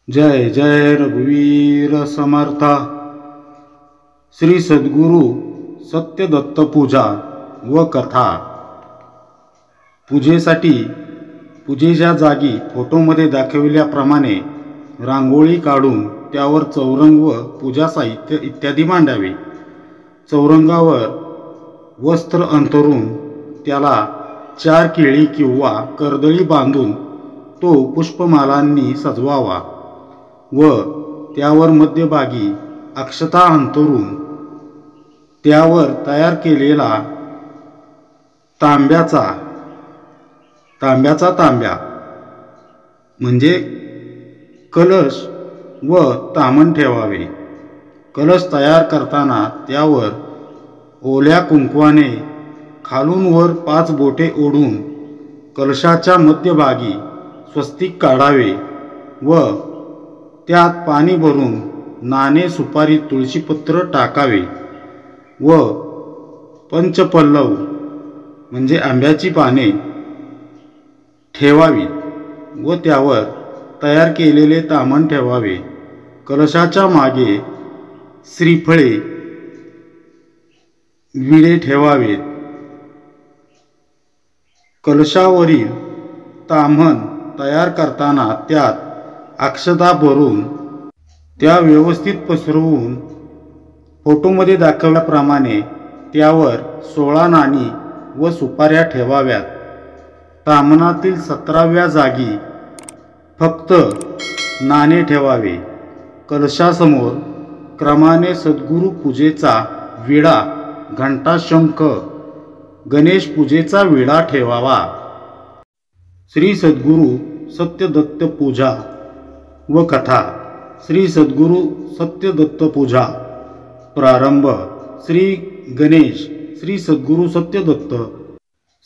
जय जय रघुवीर समर्थ। श्री सद्गुरु सत्यदत्त पूजा व कथा। पूजेसाठी पूजेच्या जागी फोटोमध्ये दाखविल्याप्रमाणे रांगोळी काढून त्यावर चौरंग व पूजा साहित्य इत्यादी मांडावे। चौरंगावर वस्त्र अंथरून त्याला 4 केळी किंवा कर्दळी बांधून तो पुष्पमालांनी सजवावा व त्यावर मध्यभागी अक्षता अंथरून त्यावर तयार केलेला तांब्या म्हणजे कलश व तामण ठेवावे। कलश तयार करताना त्यावर ओल्या कुंकवाने खालून वर 5 बोटे ओढून कलशाच्या मध्यभागी स्वस्तिक काढावे व त्यात पाणी भरून नाणे, सुपारी, तुळशीपत्र टाकावे व पंचपल्लव म्हणजे आंब्याची पाने ठेवावी व त्यावर तयार केलेले तामण ठेवावे। कलशाच्या मागे श्रीफळे, विडे ठेवावेत। कलशावरील ताम्हण तयार करताना त्यात अक्षता भरून त्या व्यवस्थित पसरवून फोटोमध्ये दाखवल्याप्रमाणे त्यावर 16 नाणी व सुपाऱ्या ठेवाव्यात। ताम्हणातील 17व्या जागी फक्त नाणे ठेवावे। कलशासमोर क्रमाने सद्गुरु पूजेचा विडा, घंटा, शंख, गणेश पूजेचा विडा ठेवावा। श्री सद्गुरु सत्यदत्त पूजा व कथा। श्री सद्गुरु सत्यदत्त पूजा। प्रारंभ। श्री गणेश, श्री सद्गुरु सत्यदत्त,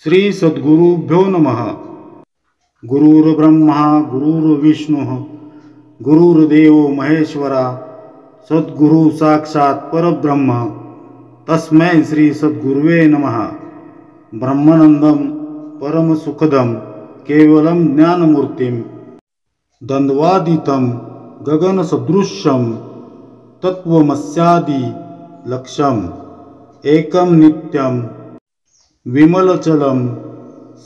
श्री सद्गुरुभ्यो नमः। गुरुर्ब्रह्मा गुरुर्विष्णुः गुरुर्देवो महेश्वरा, सद्गुरु साक्षात् परब्रह्म, तस्मै श्री सद्गुरुवे नमः। ब्रह्मानंदं परमसुखदं केवलं ज्ञानमूर्तिं, द्वन्द्वातीतं गगनसदृशं तत्त्वमस्यादि लक्ष्यम्, एकं नित्यं विमलचलं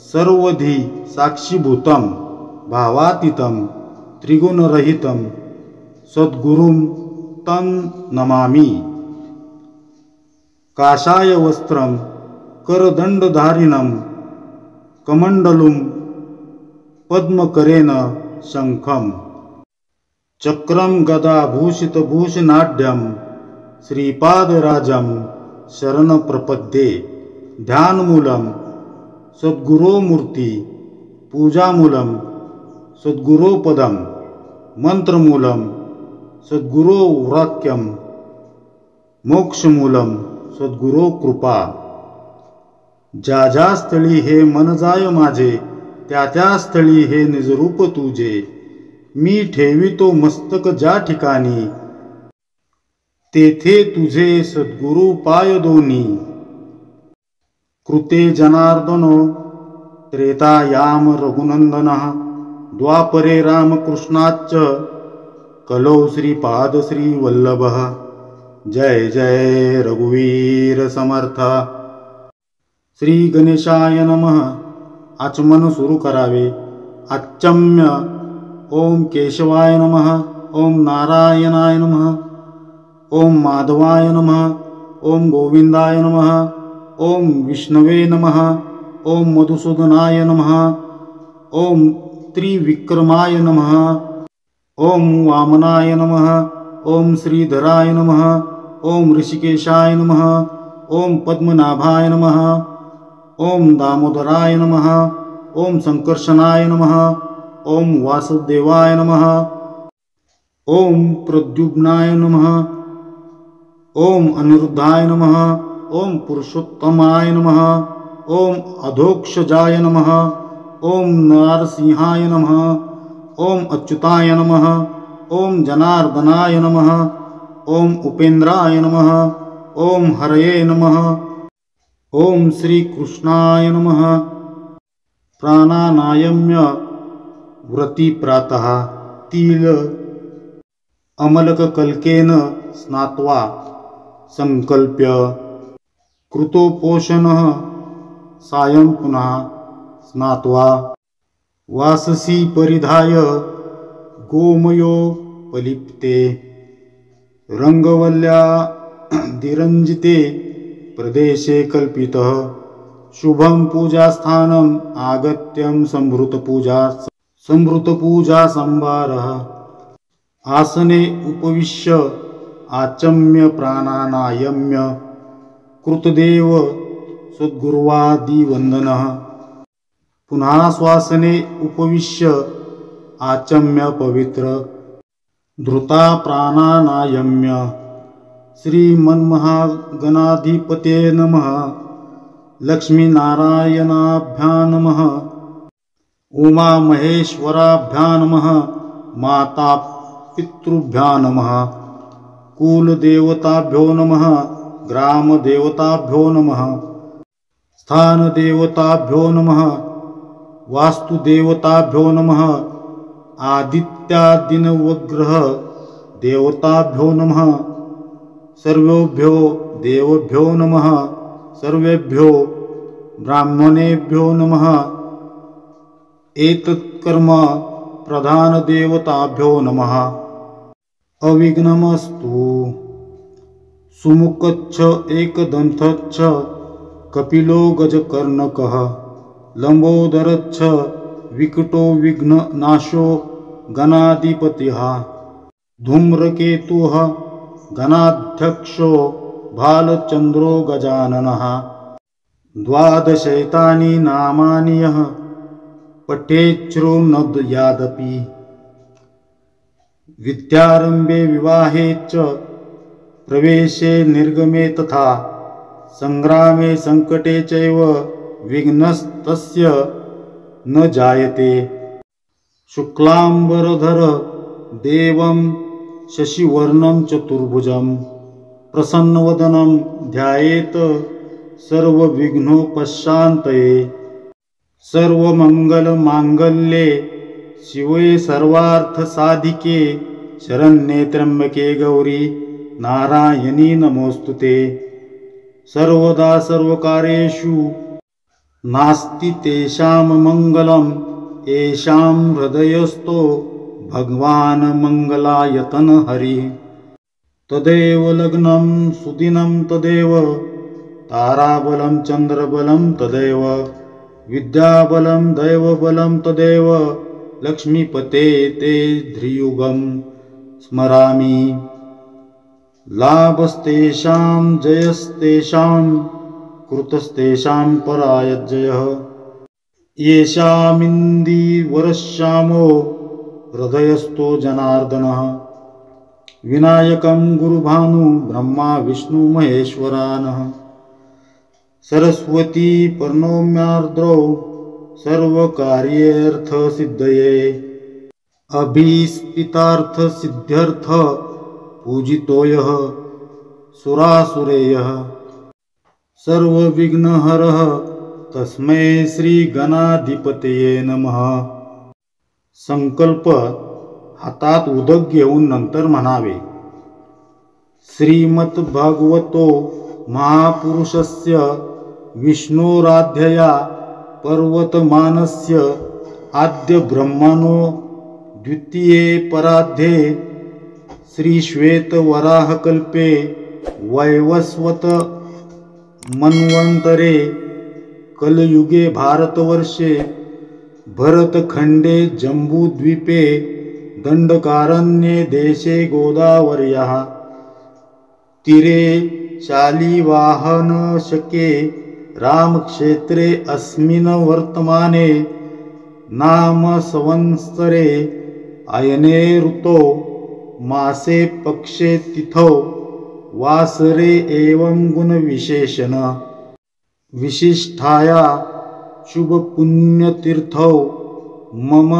सर्वधी साक्षीभूतं, भावातीतं त्रिगुणरहितं सद्गुरुं तं नमामि। काषाय वस्त्रं करदण्डधारिणं कमण्डलुं पद्मकरेण शंखं, चक्रं गदाभूषितभूषणाढ्यं श्रीपादराजं शरणप्रपद्ये। ध्यानमूलं सद्गुरोमूर्ति, पूजामूलं सद्गुरोपदं, मंत्रमूलं सद्गुरोवाक्यं, मोक्षमूलं सद्गुरोकृपा। ज्या ज्या स्थळी हे मन जाय माझे, त्या त्या स्थळी हे निजरूप तुझे। मी ठेवितो मस्तक ज्या ठिकाणी, तेथे तुझे सद्गुरु पाय दोन्ही। कृते जनार्दनो त्रेतायाम रघुनंदनः, द्वापरे रामकृष्णाच्च कलौ श्रीपाद श्रीवल्लभः। जय जय रघुवीर समर्थ। श्री गणेशाय नमः। आचमन सुरू करावे। आचम्य। ओम केशवाय नमः, ओम नारायणाय नमः, ओम माधवाय नमः, ओम गोविंदाय नमः, ओम विष्णवे नमः, ओम मधुसूदनाय नमः, ओम त्रिविक्रमाय नमः, ओम वामनाय नमः, ओम श्रीधराय नमः, ओम ऋषिकेशाय नमः, ओम पद्मनाभाय नमः, ओम दामोदराय नमः, ओम संकर्षणाय नमः, ओम वासुदेवाय नमः, ओम प्रद्युम्नाय नमः, ओम अनिरुद्धाय नमः, ओम पुरुषोत्तमाय नमः, ओम अधोक्षजाय नमः, ओम नारसिंहाय नमः, ओम अच्युताय नमः, ओम जनार्दनाय नमः, ओम उपेन्द्राय नमः, ओम हरये नमः, ओम श्री कृष्णाय नमः। प्राणानायम्य व्रती प्रातः तिल अमलककल्केन स्नात्वा संकल्प्य कृतोपोषणः सायं पुनः स्नात्वा वाससी परिधाय गोमयो पलिप्ते रंगवल्ल्या दिरंजिते प्रदेशे कल्पितः शुभं पूजास्थानम् आगत्यं संभृतपूजा संभारः आसने उपविश्य आचम्य प्राणानायम्य कृतदेव सद्गुरुवादिवन्दनः पुनः स्वासने उपविश्य आचम्य पवित्र धृता प्राणानायम्य श्रीमन्महागणाधिपते नमः लक्ष्मीनारायणाभ्यां नमः उमामहेश्वराभ्यां नमः माता पितृभ्यां नमः कुलदेवताभ्यो नमः ग्रामदेवताभ्यो नमः स्थानदेवताभ्यो नमः वास्तुदेवताभ्यो नमः आदित्यादिनवग्रह देवताभ्यो नमः सर्वेभ्यो देवभ्यो नमः सर्वेभ्यो ब्राह्मणेभ्यो नमः एतत्कर्म प्रधानदेवताभ्यो नमः अविघ्नमस्तु सुमुखच्छ एकदन्तच्छ कपिलो गजकर्णकः लंबोदरच्छ विकटो विघ्ननाशो गणाधिपतिः धूम्रकेतुः गणाध्यक्षो भालचन्द्रो गजाननः द्वादशैतानि नामानि यः पठेच्छृणोत्यादपि विद्यारम्भे विवाहे च प्रवेशे निर्गमे तथा संग्रामे संकटे चैव विघ्नस्तस्य न जायते शुक्लांबरधर देवं शशिवर्णं चतुर्भुजं प्रसन्नवदनं ध्यायेत् सर्वविघ्नोपशान्तये सर्वमंगलमांगल्ये शिवे सर्वार्थसाधिके शरण्ये त्र्यंबके गौरी नारायणी नमोस्तुते सर्वदा सर्वकार्येषु नास्ति तेषां मंगलम् येषां हृदयस्थो भगवान् मंगलायतन हरि तदेव लग्नं सुदिनं तदेव ताराबलं चंद्रबलं तदेव विद्याबलं दैवबलं तदेव लक्ष्मीपते ते ध्रियुगं स्मरामि लाभस्तेषां जयस्तेषां कृतस्तेषां पराजयः येषामिन्दिवरश्यामो हृदयस्थो जनार्दनः विनायकं गुरुभानु ब्रह्मा विष्णु महेश्वरानः सरस्वती प्रणम्यार्द्रौ सर्वकार्येऽर्थसिद्धये अभीष्टार्थसिद्ध्यर्थ पूजितो यः सुरासुरेयः सर्वविघ्नहरः तस्मै श्रीगणाधिपतये नमः। संकल्प हातात उदक घेऊन नंतर म्हणावे, श्रीमद्भागवतो महापुरुषस्य विष्णोराध्यया पर्वतमानस्य आद्य ब्रह्मणो द्वितीये पराध्ये श्रीश्वेतवराहकल्पे वैवस्वत मन्वन्तरे कलयुगे भारतवर्षे भरतखण्डे जम्बूद्वीपे दण्डकारण्ये देशे गोदावर्याः तीरे शालिवाहनशके रामक्षेत्रे अस्मिन् वर्तमाने नाम संवत्सरे अयने ऋतो मासे पक्षे तिथौ वासरे एवं गुणविशेषण विशिष्टाया शुभ पुण्यतीर्थौ मम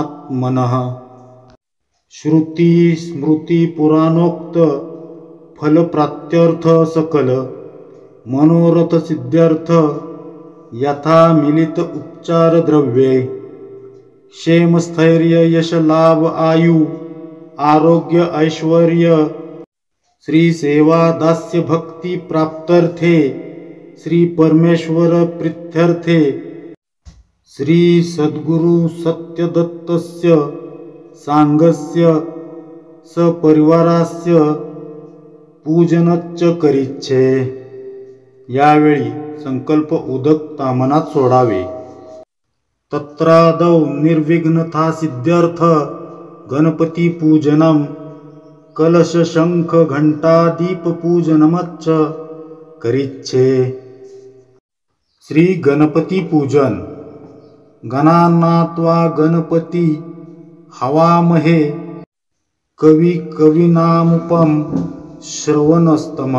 आत्मनः श्रुति स्मृति पुराणोक्त फलप्राप्त्यर्थ सकल मनोरथ सिद्ध्यर्थ यथा मिलित उपचार द्रव्ये क्षेम स्थैर्य यश लाभ आयु आरोग्य ऐश्वर्य श्री सेवा दास्य भक्ती प्राप्त्यर्थे श्री परमेश्वर प्रीत्यर्थे श्री सद्गुरु सत्यदत्तस्य सांगस्य सपरिवारास्य पूजनच्च करिच्छे। यावेळी संकल्प उदक मनात सोडावे। तत्रादौ निर्विघ्नता सिद्ध्यर्थ गणपती पूजनम कलश शंख घंटा दीप पूजनमच्च करिच्छे। श्री गणपती पूजन। गणानात्वा गणपती हवामहे कवी कवीनामुपम श्रवणस्तम।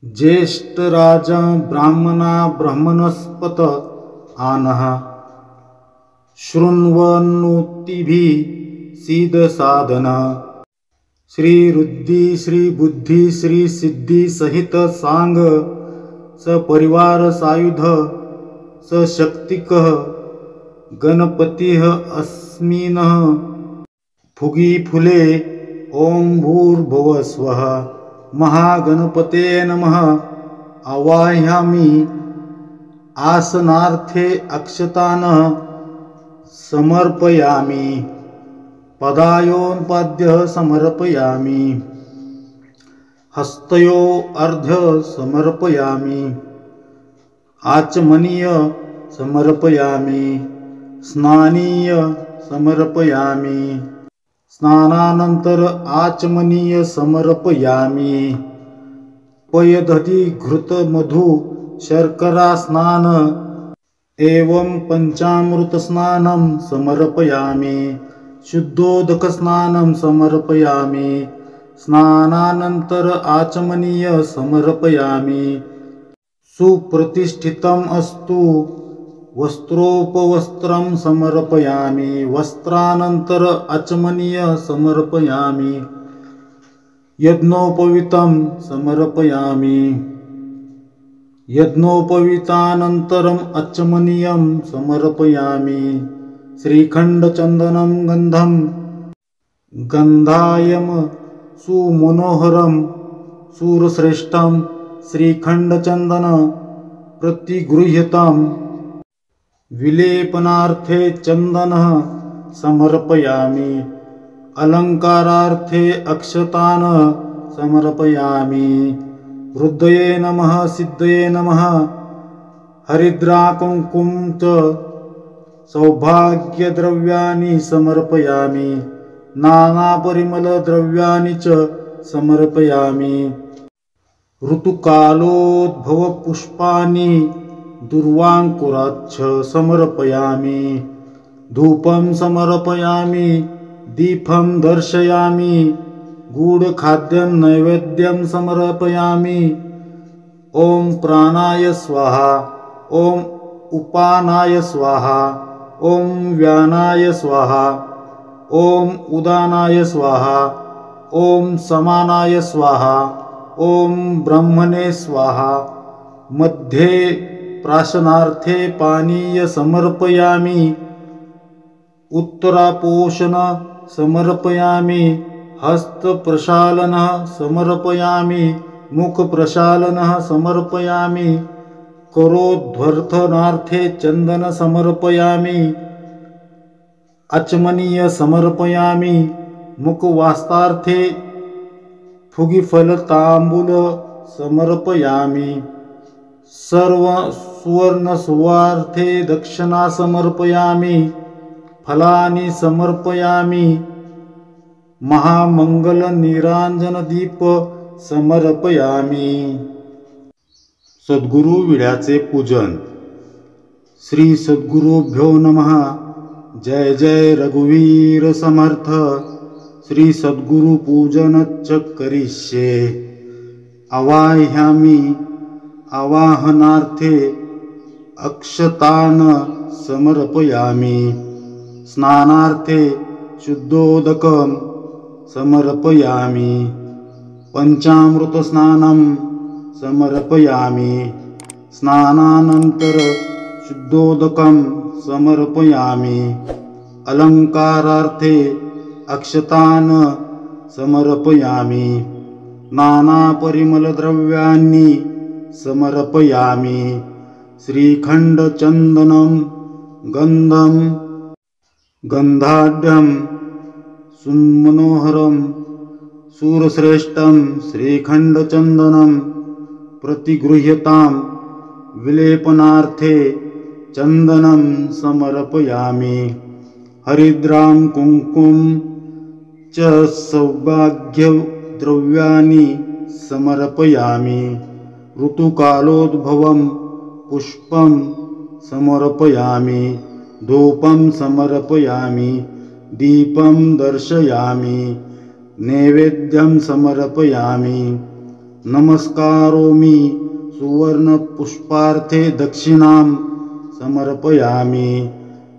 ज्येष्ठराज ब्राह्मणा ब्रह्मणस्पत आनः शृण्वन्नोतिभिः सीद साधन। श्री रुद्धि श्री बुद्धि श्री सिद्धि सहित सांग सपरिवार सायुध सशक्तिकः गणपतिः अस्मिनः फुगी फुले। ओम भूर्भुवः स्वः महागणपते नमः। आवाहयामि आसनार्थे अक्षतान् समर्पयामि पदायोन्पाद्यः समर्पयामि हस्तयो अर्घ्य समर्पयामि आचमनीय समर्पयामि स्नानीय समर्पयामि स्नानानंतर आचमनीय समर्पयामि पयदधि घृत मधु शर्करा स्नान एवं पंचामृत स्नानं समर्पयामि शुद्धोदक स्नानं समर्पयामि स्नानानंतर आचमनीय समर्पयामि सुप्रतिष्ठितम् अस्तु वस्त्रोपवस्त्रं समर्पयामि वस्त्रानंतर आचमनीय समर्पयामि यज्ञोपवीतं समर्पयामि यज्ञोपवीतानन्तरम् आचमनीयं समर्पयामि श्रीखण्डचन्दनं गन्धं गन्धायं सुमनोहरं सूरश्रेष्ठं श्रीखण्डचन्दन प्रतिगृह्यताम् विलेपनार्थे चन्दनः समर्पयामि अलङ्कारार्थे अक्षतान् समर्पयामि रुद्रये नमः सिद्धये नमः हरिद्राकुङ्कुम च सौभाग्यद्रव्याणि समर्पयामि नानापरिमलद्रव्याणि च समर्पयामि ऋतुकालोद्भवपुष्पाणि दुर्वांकुराच्छ समर्पयामि धूपं समर्पयामि दीपं दर्शयामि गूढखाद्यं नैवेद्यं समर्पयामि ओम प्राणाय स्वाहा ओम उपानाय स्वाहा ओम व्यानाय स्वाहा ओम उदानाय स्वाहा ओम समानाय स्वाहा ओम ब्रह्मणे स्वाहा मध्ये प्राशनार्थे पानीय समर्पयामि उत्तरापोषण समर्पयामि हस्तप्रक्षालनः समर्पयामि मुखप्रक्षालनः समर्पयामि करोध्वर्तनार्थे चन्दन समर्पयामि आचमनीय समर्पयामि मुखवास्तार्थे फुगिफलताम्बूल समर्पयामि सर्व सुवर्ण सुवार्थे दक्षिणा समर्पयामि फलानि समर्पयामि महामंगल निरांजन दीप समर्पयामि। सद्गुरु विड्याचे पूजन। श्री सद्गुरुभ्यो नमः। जय जय रघुवीर समर्थ। श्री सद्गुरु पूजनच्च करिष्ये। आवाहयामि आवाहनार्थे अक्षतान् समर्पयामि स्नानार्थे शुद्धोदकं समर्पयामि पंचामृत स्नानं समर्पयामि स्नानानंतर शुद्धोदकं समर्पयामि अलंकारार्थे अक्षतान् समर्पयामि नानापरिमलद्रव्याणि समर्पयामि श्रीखण्डचन्दनं गन्धं गन्धाढ्यं सुमनोहरं सूरश्रेष्ठं श्रीखण्डचन्दनं प्रतिगृह्यतां विलेपनार्थे चन्दनं समर्पयामि हरिद्रां कुङ्कुम च सौभाग्यद्रव्याणि समर्पयामि ऋतुकालोद्भवं पुष्पं समर्पयामि धूपं समर्पयामि दीपं दर्शयामि नैवेद्यं समर्पयामि नमस्कारोमि सुवर्णपुष्पार्थे दक्षिणां समर्पयामि।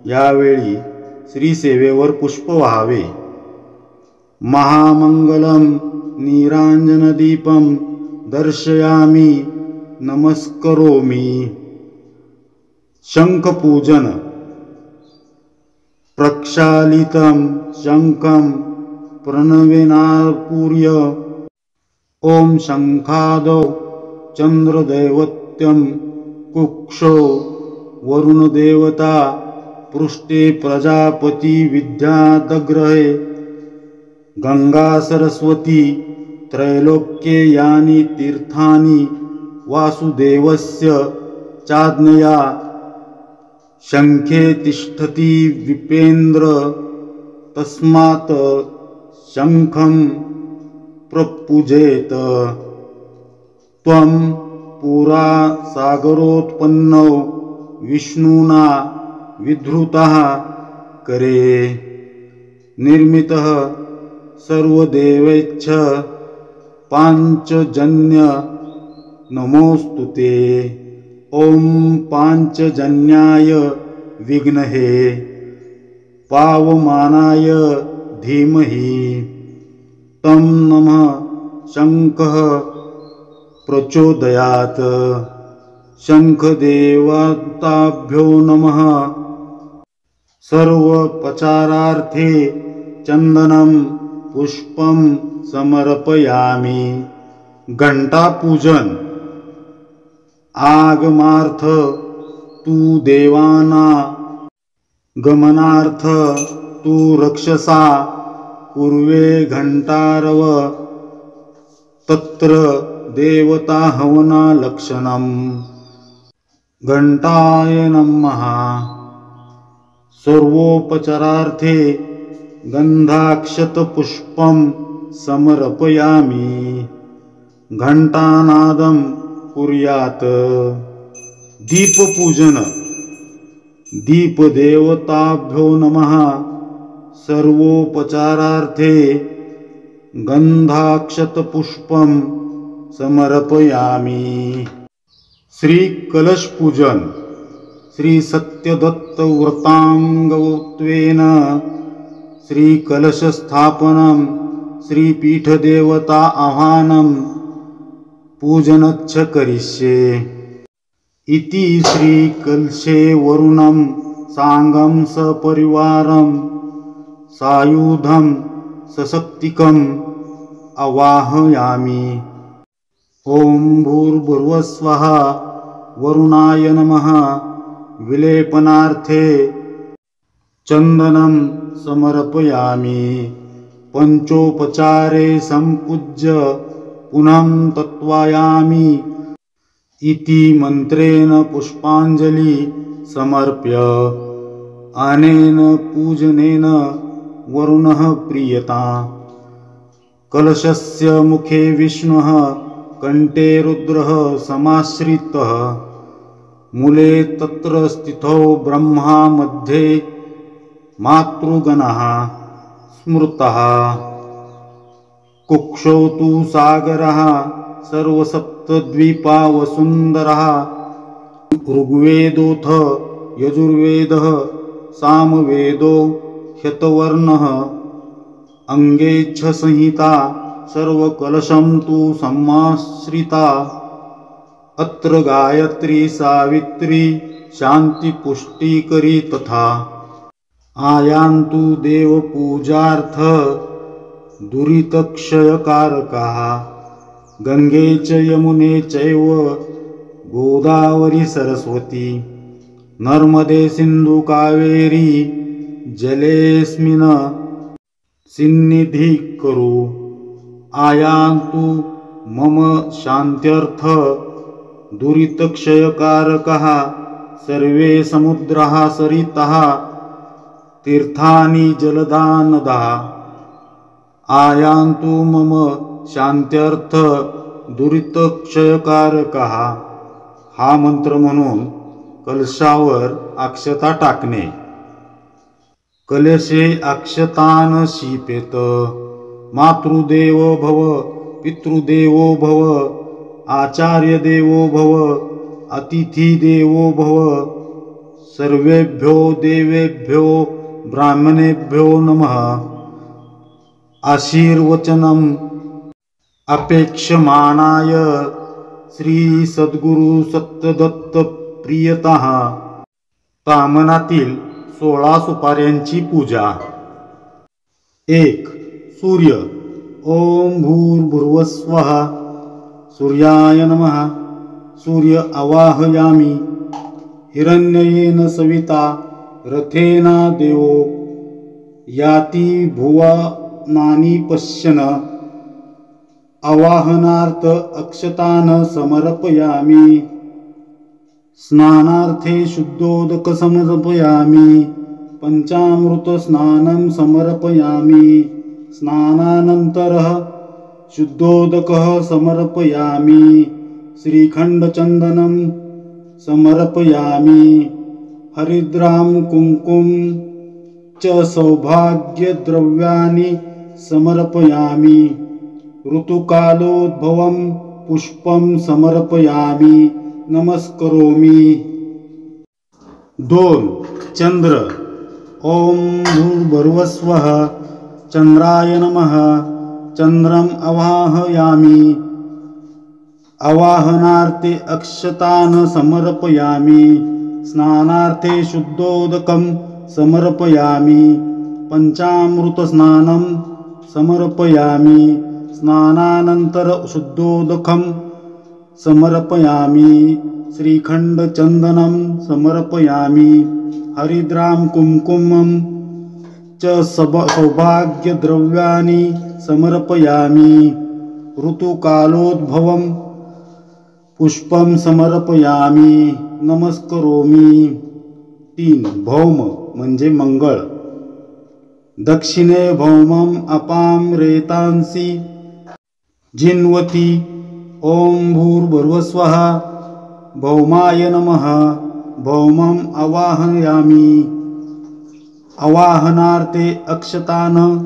यावेळी श्रीसेवेवर पुष्प व्हावे। महामंगलम नीरांजनदीपं दर्शयामि नमस्करोमि। शंखपूजन प्रक्षालितं शंखं प्रणवेनापूर्य ओम शंखादौ चंद्रदैवत्यं कुक्षौ वरुणदेवता पृष्ठे प्रजापति विद्यादग्रहे गंगा सरस्वती त्रैलोक्ये यानि तीर्थानि वासुदेवस्य चाज्ञया शंखे तिष्ठति विपेन्द्र तस्मात् शंखं प्रपूजयेत्। त्वं पुरा सागरोत्पन्नौ विष्णुना विधृतः करे निर्मितः सर्वदेवैश्च पांचजन्य नमोस्तुते। ओम पांचजन्याय विघ्नहे पावमानाय धीमहि तं नमः शंखः प्रचोदयात्। शंखदेवताभ्यो नमः। सर्वोपचारार्थे चंदनं पुष्पं समर्पयामि। घंटापूजन आगमार्थ तु देवाना गमनार्थ तु रक्षसा पूर्वे घंटारव तत्र देवता हवना लक्षणम्। घंटाय नमः। सर्वोपचारार्थे गंधाक्षतपुष्पं समर्पयामि। घंटानादं कुर्यात्। दीपपूजन दीपदेवताभ्यो नमः। सर्वोपचारार्थे गंधाक्षतपुष्पं समर्पयामि। श्री कलश पूजन श्री सत्यदत्त व्रतांगत्वेन श्री कलश स्थापनं श्री पीठदेवता आह्वानं पूजनच्च करिष्ये। इति श्री कलशे वरुणं सांगं सपरिवारं सायुधं सशक्तिकम् आवाहयामि। ओम भूर्भुवस्वः वरुणाय नमः। विलेपनार्थे चंदनं समर्पयामि। पंचोपचारे संपूज्य पुनः तत्वायामि। इति मंत्रेण पुष्पांजलि समर्प्य अनेन पूजनेन वरुणः प्रीयता। कलशस्य मुखे विष्णुः कंठे रुद्रः समाश्रितः। मूले तत्र स्थितौ ब्रह्मा मध्ये मातृगणः स्मृतः। कुक्षौ तु सागरः सर्वसप्तद्वीपा वसुन्धरः। ऋग्वेदोऽथ यजुर्वेदः सामवेदो ह्यतवर्णः। अंगेच्छ संहिता सर्वकलशं तु समाश्रिता। अत्र गायत्री सावित्री शांति पुष्टिकरी तथा आयान्तु देवपूजार्थ दुरितक्षयकारकः गंगे च यमुने चैव गोदावरी सरस्वती नर्मदे सिंधु कावेरी जलेऽस्मिन् सिन्निधिः कुरु। आयान्तु मम शान्त्यर्थ दुरितक्षयकारकः सर्वे समुद्राः सरिताः तीर्थानि जलदा नद्यः। आयान्तु मम शान्त्यर्थ दुरितक्षयकारकः। हा मंत्र म्हणून कलशावर अक्षता टाकणे। कलशे अक्षतान शीपेत मातृदेवो भव पितृदेवो भव आचार्य देवो भव अतिथि देवो भव सर्वेभ्यो देवेभ्यो ब्राह्मणेभ्यो नमः। आशीर्वचनम् अपेक्षमाणाय श्री सद्गुरु सत्यदत्त प्रियतः तामनातील 16 सुपाऱ्यांची पूजा। 1. सूर्य। ओम भूर्भुवस्वः सूर्याय नमः। सूर्य आवाहयामि हिरण्येन सविता रथेना देवो याति भुवनानि पश्यन्। आवाहनार्थ अक्षतान् समर्पयामि। स्नानार्थे शुद्धोदक समर्पयामि। पंचामृत स्नानं समर्पयामि। स्नानानन्तरः शुद्धोदकः समर्पयामि। श्रीखण्डचन्दनं समर्पयामि। हरिद्रां कुङ्कुम च सौभाग्यद्रव्याणि समर्पयामि। ऋतुकालोद्भवं पुष्पं समर्पयामि। नमस्करोमि। 2. चंद्र। ओम भूर्भुवस्वः चंद्राय नमः। चंद्रम आवाहयामि। आवाहनार्थे अक्षतान् समर्पयामि। स्नानार्थे शुद्धोदकं समर्पयामि। पंचामृत स्नानं समर्पयामि। स्नानानंतर शुद्धोदकं समर्पयामि। श्रीखण्डचन्दनं समर्पयामि। हरिद्रां कुङ्कुमं च सौभाग्यद्रव्याणि समर्पयामि। ऋतुकालोद्भवं पुष्पं समर्पयामि। नमस्करोमि। 3. भौम म्हणजे मंगळ। दक्षिणे भौमं अपां रेतांसि जिन्वति। ओम भूर्भुवस्वः भौमाय नमः। भौमं आवाहयामि। आवाहनार्थे अक्षतान्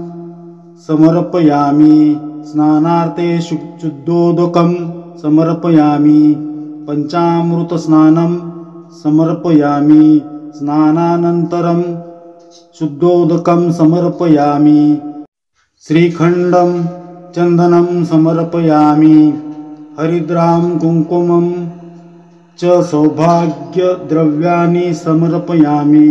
समर्पयामि। स्नानार्थे शुद्धोदकं समर्पयामि। पंचामृत स्नानं समर्पयामि। स्नानानन्तरं शुद्धोदकं समर्पयामि। श्रीखण्डं चन्दनं समर्पयामि। हरिद्रां कुङ्कुमं च सौभाग्यद्रव्याणि समर्पयामि।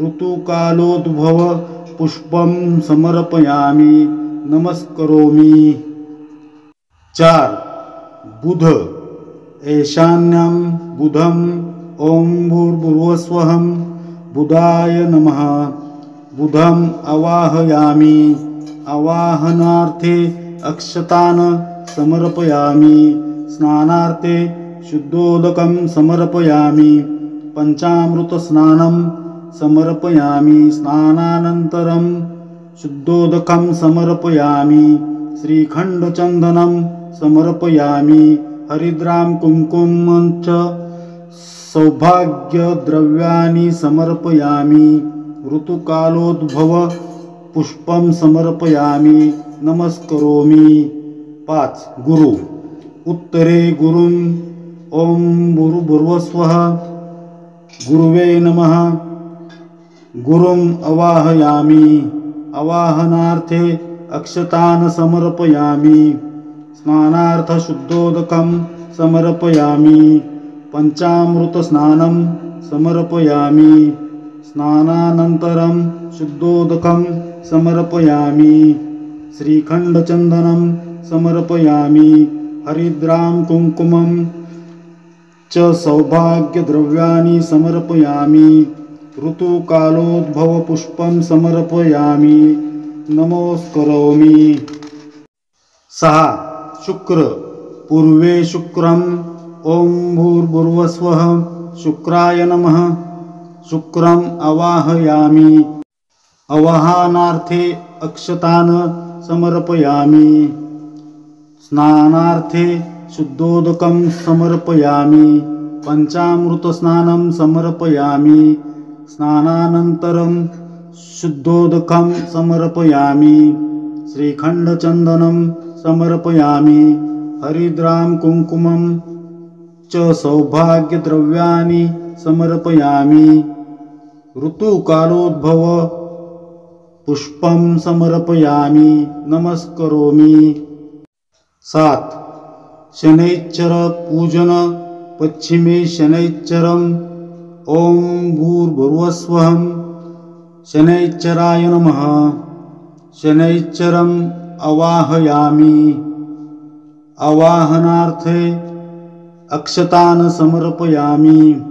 ऋतुकालोद्भव पुष्पं समर्पयामि। नमस्करोमि। 4. बुध। ईशान्यं बुधं। ओम भूर्भुवस्वः बुधाय नमः। बुधं आवाहयामि। आवाहनार्थे अक्षतान् समर्पयामि। स्नानार्थे शुद्धोदकं समर्पयामि। पंचामृत स्नानं समर्पयामि। स्नानानन्तरं शुद्धोदकं समर्पयामि। श्रीखण्डचन्दनं समर्पयामि। हरिद्रां कुङ्कुमं च सौभाग्यद्रव्याणि समर्पयामि। ऋतुकालोद्भव पुष्पं समर्पयामि। नमस्करोमि। 5. गुरु। उत्तरे गुरुं। ओम भूर्भुवस्वः गुरुवे नमः। गुरुं आवाहयामि। आवाहनार्थे अक्षतान् समर्पयामि। स्नानार्थ शुद्धोदकं समर्पयामि। पंचामृत स्नानं समर्पयामि। स्नानानन्तरं शुद्धोदकं समर्पयामि। श्रीखण्डचन्दनं समर्पयामि। हरिद्रां कुङ्कुमं च सौभाग्यद्रव्याणि समर्पयामि। ऋतुकालोद्भवपुष्पं समर्पयामि। नमस्करोमि। 6. शुक्र. पूर्वे शुक्रम्। ॐ भूर्भुवस्वः शुक्राय नमः। शुक्रम् आवाहयामि। आवाहनार्थे अक्षतान् समर्पयामि। स्नानार्थे शुद्धोदकं समर्पयामि। पंचामृतस्नानं समर्पयामि। स्नानानन्तरं शुद्धोदकं समर्पयामि। श्रीखण्डचन्दनं समर्पयामि। हरिद्रां कुङ्कुमं च सौभाग्यद्रव्याणि समर्पयामि। ऋतुकालोद्भव पुष्पं समर्पयामि। नमस्करोमि। 7. शनैश्चर पूजन. पश्चिमे शनैश्चरम्। ॐ भूर्भुवस्वः शनैश्चराय नमः। शनैश्चरम् आवाहयामि। आवाहनार्थे अक्षतान् समर्पयामि।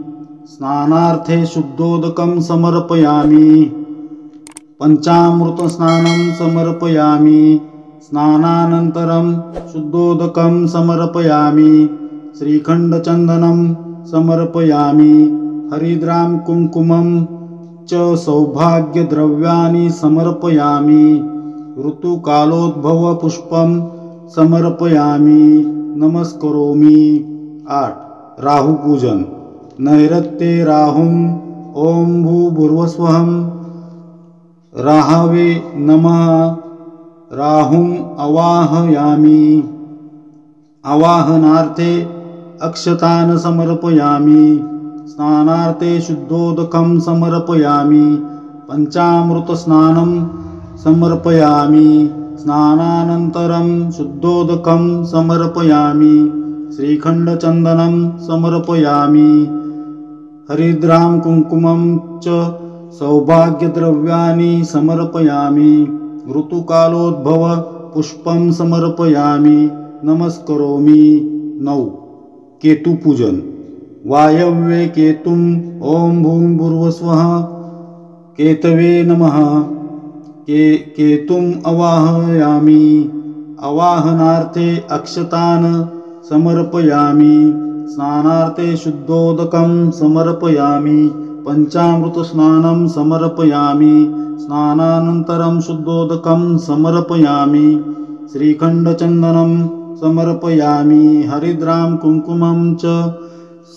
स्नानार्थे शुद्धोदकं समर्पयामि। पंचामृतस्नानं समर्पयामि। स्नानानन्तरं शुद्धोदकं समर्पयामि। श्रीखण्डचन्दनं समर्पयामि। हरिद्रां कुङ्कुमं च सौभाग्यद्रव्याणि समर्पयामि। ऋतुकालोद्भवपुष्पं समर्पयामि। नमस्करोमि। 8. राहुपूजन. नैऋत्ये राहुं। ॐ भूर्भुवस्वः राहवे नमः। राहुम् आवाहयामि। आवाहनार्थे अक्षतान् समर्पयामि। स्नानार्थे शुद्धोदकं समर्पयामि। पंचामृतस्नानं समर्पयामि। स्नानानन्तरं शुद्धोदकं समर्पयामि। श्रीखण्डचन्दनं समर्पयामि। हरिद्रां कुङ्कुमं च सौभाग्यद्रव्याणि समर्पयामि। ऋतुकालोद्भव पुष्पं समर्पयामि। नमस्करोमि। 9. केतुपूजन. वायव्ये केतुम्। ॐ भूर्भुवस्वः केतवे नमः। केतुम् आवाहयामि। आवाहनार्थे अक्षतान् समर्पयामि। स्नानार्थे शुद्धोदकं समर्पयामि। पंचामृतस्नानं समर्पयामि। स्नानानन्तरं शुद्धोदकं समर्पयामि। श्रीखण्डचन्दनं समर्पयामि। हरिद्रां कुङ्कुमं च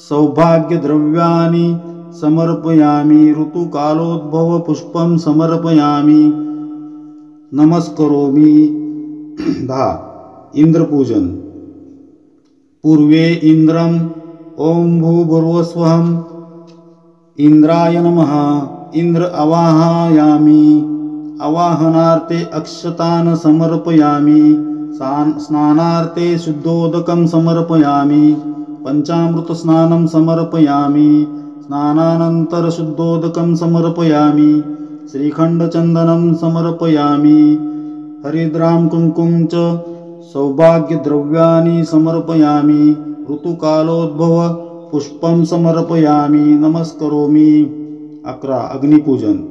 सौभाग्यद्रव्याणि समर्पयामि। ऋतुकालोद्भवपुष्पं समर्पयामि। नमस्करोमि। 10. इंद्रपूजन. पूर्वे इंद्रम्। ॐ भूर्भुवस्वः इंद्राय नमः। इंद्र आवाहयामि। आवाहनार्थे अक्षतान् समर्पयामि। स्नानार्थे शुद्धोदकं समर्पयामि। पंचामृतस्नानं समर्पयामि। स्नानानन्तरं शुद्धोदकं समर्पयामि। श्रीखण्डचन्दनं समर्पयामि। हरिद्रां कुङ्कुमं च सौभाग्यद्रव्याणि समर्पयामि। ऋतुकालोद्भव पुष्पं समर्पयामि। नमस्करोमि। 11. अग्निपूजन.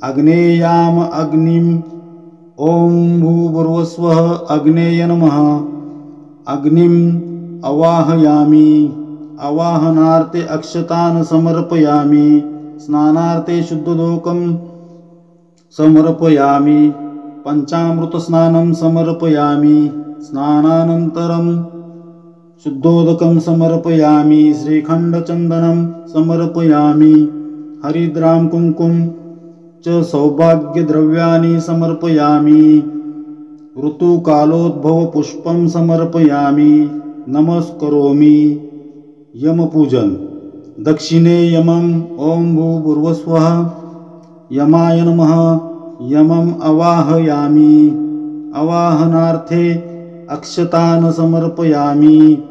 अग्नेयाम अग्निम्। ॐ भूर्भुवस्वः अग्नेय नमः। अग्निम् आवाहयामि। आवाहनार्थे अक्षतान् समर्पयामि। स्नानार्थे शुद्धोदकं समर्पयामि। पंचामृतस्नानं समर्पयामि। स्नानानन्तरं शुद्धोदकं समर्पयामि। श्रीखण्डचन्दनं समर्पयामि। हरिद्रां कुङ्कुमं च सौभाग्यद्रव्याणि समर्पयामि। ऋतुकालोद्भवपुष्पं समर्पयामि। नमस्करोमि। यमपूजन. दक्षिणे यमम्। ॐ भूर्भुवस्वः यमाय नमः। यमम् आवाहयामि। आवाहनार्थे अक्षतान् समर्पयामि।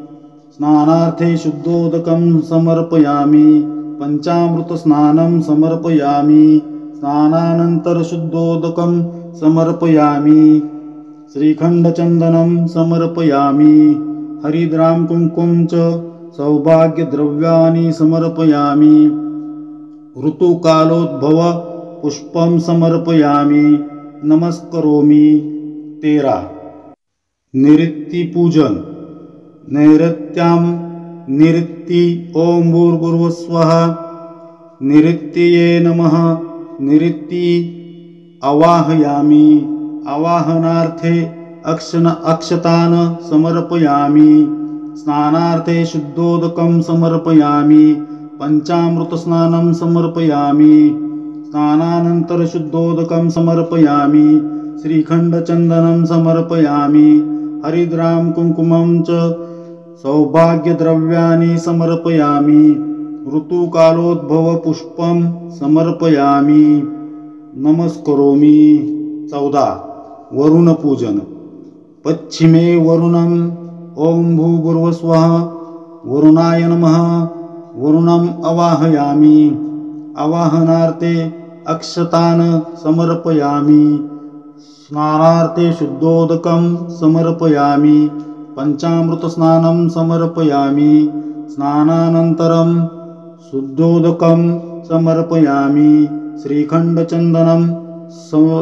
स्नानार्थे शुद्धोदकं समर्पयामि। पंचामृतस्नानं समर्पयामि। स्नानानंतर शुद्धोदकं समर्पयामि। श्रीखण्डचन्दनं समर्पयामि। हरिद्रां कुङ्कुमं च सौभाग्यद्रव्याणि समर्पयामि। ऋतुकालोद्भव पुष्पं समर्पयामि। नमस्करोमि। 13. निऋत्तिपूजन। नैऋत्यां निऋत्ति ॐ भूर्भुवस्वः। निऋत्तये नमः। निऋत्ति आवाहयामि। आवाहनार्थे अक्षतान् समर्पयामि। स्नानार्थे शुद्धोदकं समर्पयामि। पंचामृतस्नानं समर्पयामि। स्नानानंतर शुद्धोदकं समर्पयामि। श्रीखण्डचन्दनं समर्पयामि। हरिद्रां कुङ्कुमं च सौभाग्यद्रव्याणि समर्पयामि। ऋतुकालोद्भव पुष्पं समर्पयामि। नमस्करोमि। 14. वरुणपूजन। पश्चिमे वरुणं ॐ भूर्भुवस्वः। वरुणाय नमः। वरुणम् आवाहयामि। आवाहनार्थे अक्षतान् समर्पयामि। स्नानार्थे शुद्धोदकं समर्पयामि। पंचामृतस्नानं समर्पयामि। स्नानानन्तरं शुद्धोदकं समर्पयामि। श्रीखण्डचन्दनं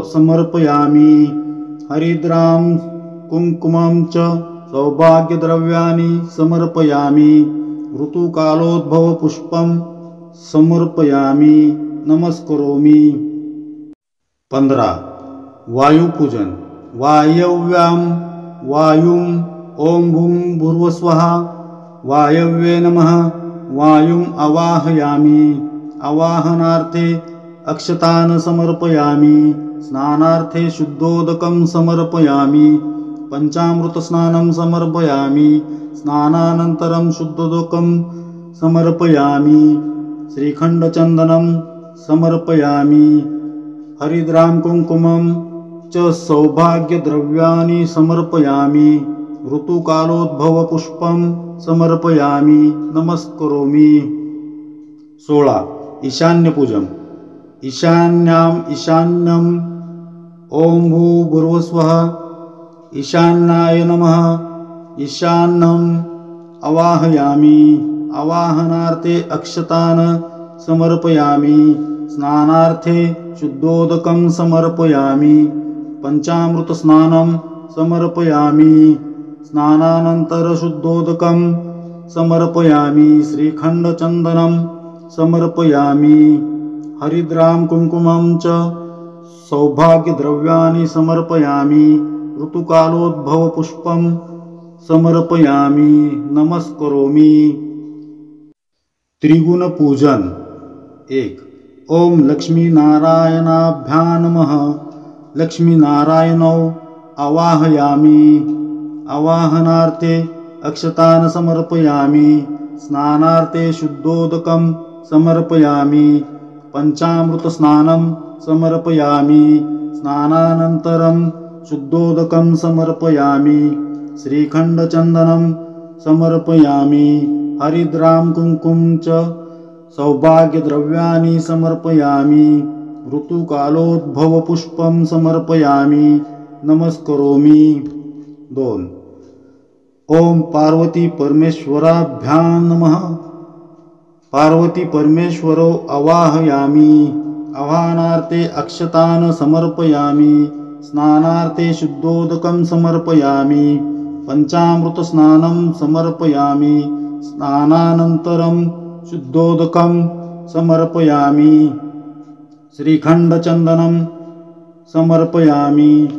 समर्पयामि। हरिद्रां कुङ्कुमं च सौभाग्यद्रव्याणि समर्पयामि। ऋतुकालोद्भव पुष्पं समर्पयामि। नमस्करोमि। 15. वायुपूजन। वायव्यां वायुं ॐ भूर्भुवस्वः। वायव्ये नमः। वायुम् आवाहयामि। आवाहनार्थे अक्षतान् समर्पयामि। स्नानार्थे शुद्धोदकं समर्पयामि। पंचामृतस्नानं समर्पयामि। स्नानानन्तरं शुद्धोदकं समर्पयामि। श्रीखण्डचन्दनं समर्पयामि। हरिद्रां कुङ्कुमं च सौभाग्यद्रव्याणि समर्पयामि। ऋतुकालोद्भव पुष्पं समर्पयामि। नमस्करोमि। 16. ईशान्यपूजन। ईशान्याम् ईशान्यं ॐ भूर्भुवस्वः। ईशान्याय नमः। ईशान्यम् आवाहयामि। आवाहनार्थे अक्षतान् समर्पयामि। स्नानार्थे शुद्धोदकं समर्पयामि। पंचामृतस्नानं समर्पयामि। स्नानानंतर शुद्धोदकं समर्पयामि। श्रीखण्डचन्दनं समर्पयामि। हरिद्रां कुङ्कुमं च सौभाग्यद्रव्याणि समर्पयामि। ऋतुकालोद्भव पुष्पं समर्पयामि। नमस्करोमि। त्रिगुणपूजन। 1. ॐ लक्ष्मीनारायणाभ्यां नमः। लक्ष्मीनारायणौ आवाहयामि। आवाहनार्थे अक्षतान् समर्पयामि। स्नानार्थे शुद्धोदकं समर्पयामि। पंचामृतस्नानं समर्पयामि। स्नानानन्तरं शुद्धोदकं समर्पयामि। श्रीखण्डचन्दनं समर्पयामि। हरिद्रां कुङ्कुमं च सौभाग्यद्रव्याणि समर्पयामि। ऋतुकालोद्भव पुष्पं समर्पयामि। नमस्करोमि। 2. ॐ पार्वती परमेश्वराभ्यां नमः। पार्वती परमेश्वरौ आवाहयामि। आवाहनार्थे अक्षतान् समर्पयामि। स्नानार्थे शुद्धोदकं समर्पयामि। पंचामृतस्नानं समर्पयामि। स्नानानन्तरं शुद्धोदकं समर्पयामि। श्रीखण्डचन्दनं समर्पयामि।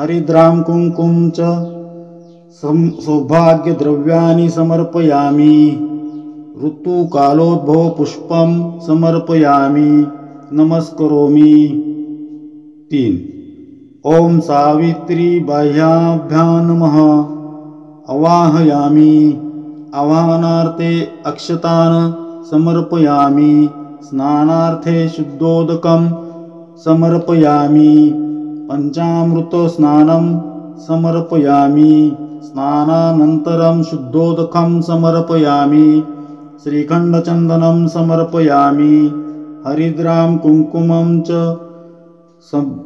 हरिद्रां कुङ्कुमं च सौभाग्यद्रव्याणि समर्पयामि। ऋतुकालोद्भव पुष्पं समर्पयामि। नमस्करोमि। 3. ॐ सावित्री बाह्याभ्यां नमः। आवाहयामि। आवाहनार्थे अक्षतान् समर्पयामि। स्नानार्थे शुद्धोदकं समर्पयामि। पंचामृतस्नानं समर्पयामि। स्नानानन्तरं शुद्धोदकं समर्पयामि। श्रीखण्डचन्दनं समर्पयामि। हरिद्रां कुङ्कुमं च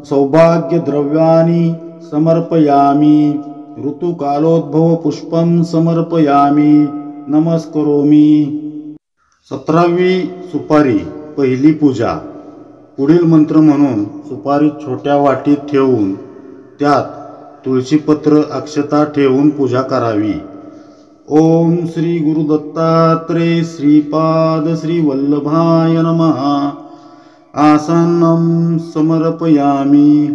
सौभाग्यद्रव्याणि समर्पयामि। ऋतुकालोद्भव पुष्पं समर्पयामि। नमस्करोमि। 17वी सुपारी पहिली पूजा। पुढील मंत्र म्हणून सुपारी छोट्या वाटीत ठेवून त्यात तुळशीपत्र अक्षता ठेवून पूजा करावी। ओम श्री गुरुदत्तात्रेय श्रीपाद श्री वल्लभाय नमः। आसनं समर्पयामि।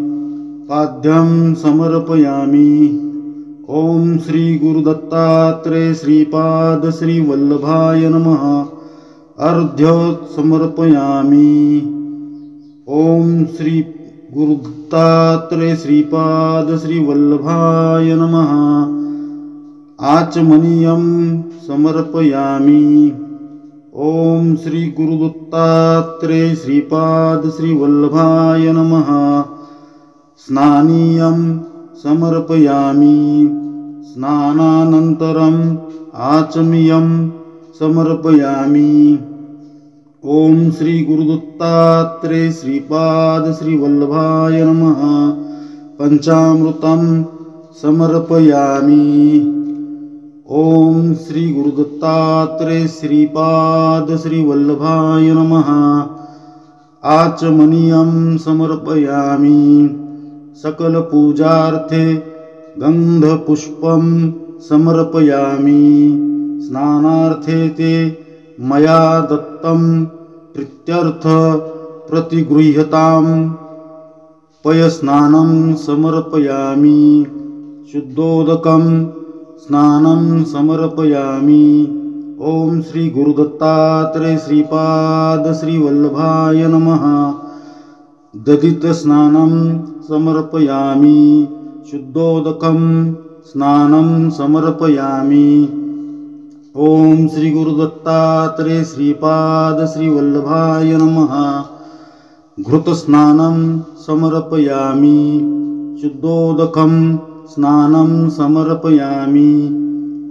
पाद्यं समर्पयामि। ओम श्री गुरुदत्तात्रेय श्रीपाद श्री वल्लभाय नमः। अर्घ्य समर्पयामि। ओम श्री गुरुदत्तात्रेय श्रीपाद श्री वल्लभाय नमः। आचमनीयं समर्पयामि। ओम श्री गुरुदत्तात्रेय श्रीपाद श्री वल्लभाय नमः। स्नानीयं समर्पयामि। स्नानानन्तरम् आचमनीयं समर्पयामि। ओम श्री गुरुदत्तात्रेय श्रीपाद श्री वल्लभाय नमः। पंचामृतं समर्पयामि। ओम श्री गुरुदत्तात्रेय श्रीपाद श्री वल्लभाय नमः। आचमनीयं समर्पयामि। सकल पूजार्थे गंधपुष्पं समर्पयामि। स्नानार्थे ते मया दत्तं प्रीत्यर्थ प्रतिगृह्यतां पयस्नानं समर्पयामि। शुद्धोदकं स्नानं समर्पयामि। ओम श्री गुरुदत्तात्रेय श्रीपाद श्री वल्लभाय नमः। दधित स्नानं समर्पयामि। शुद्धोदकं स्नानं समर्पयामि। ओम श्री गुरुदत्तात्रेय श्रीपाद श्री वल्लभाय नमः। घृत स्नानं समर्पयामि। शुद्धोदकं स्नानं समर्पयामि।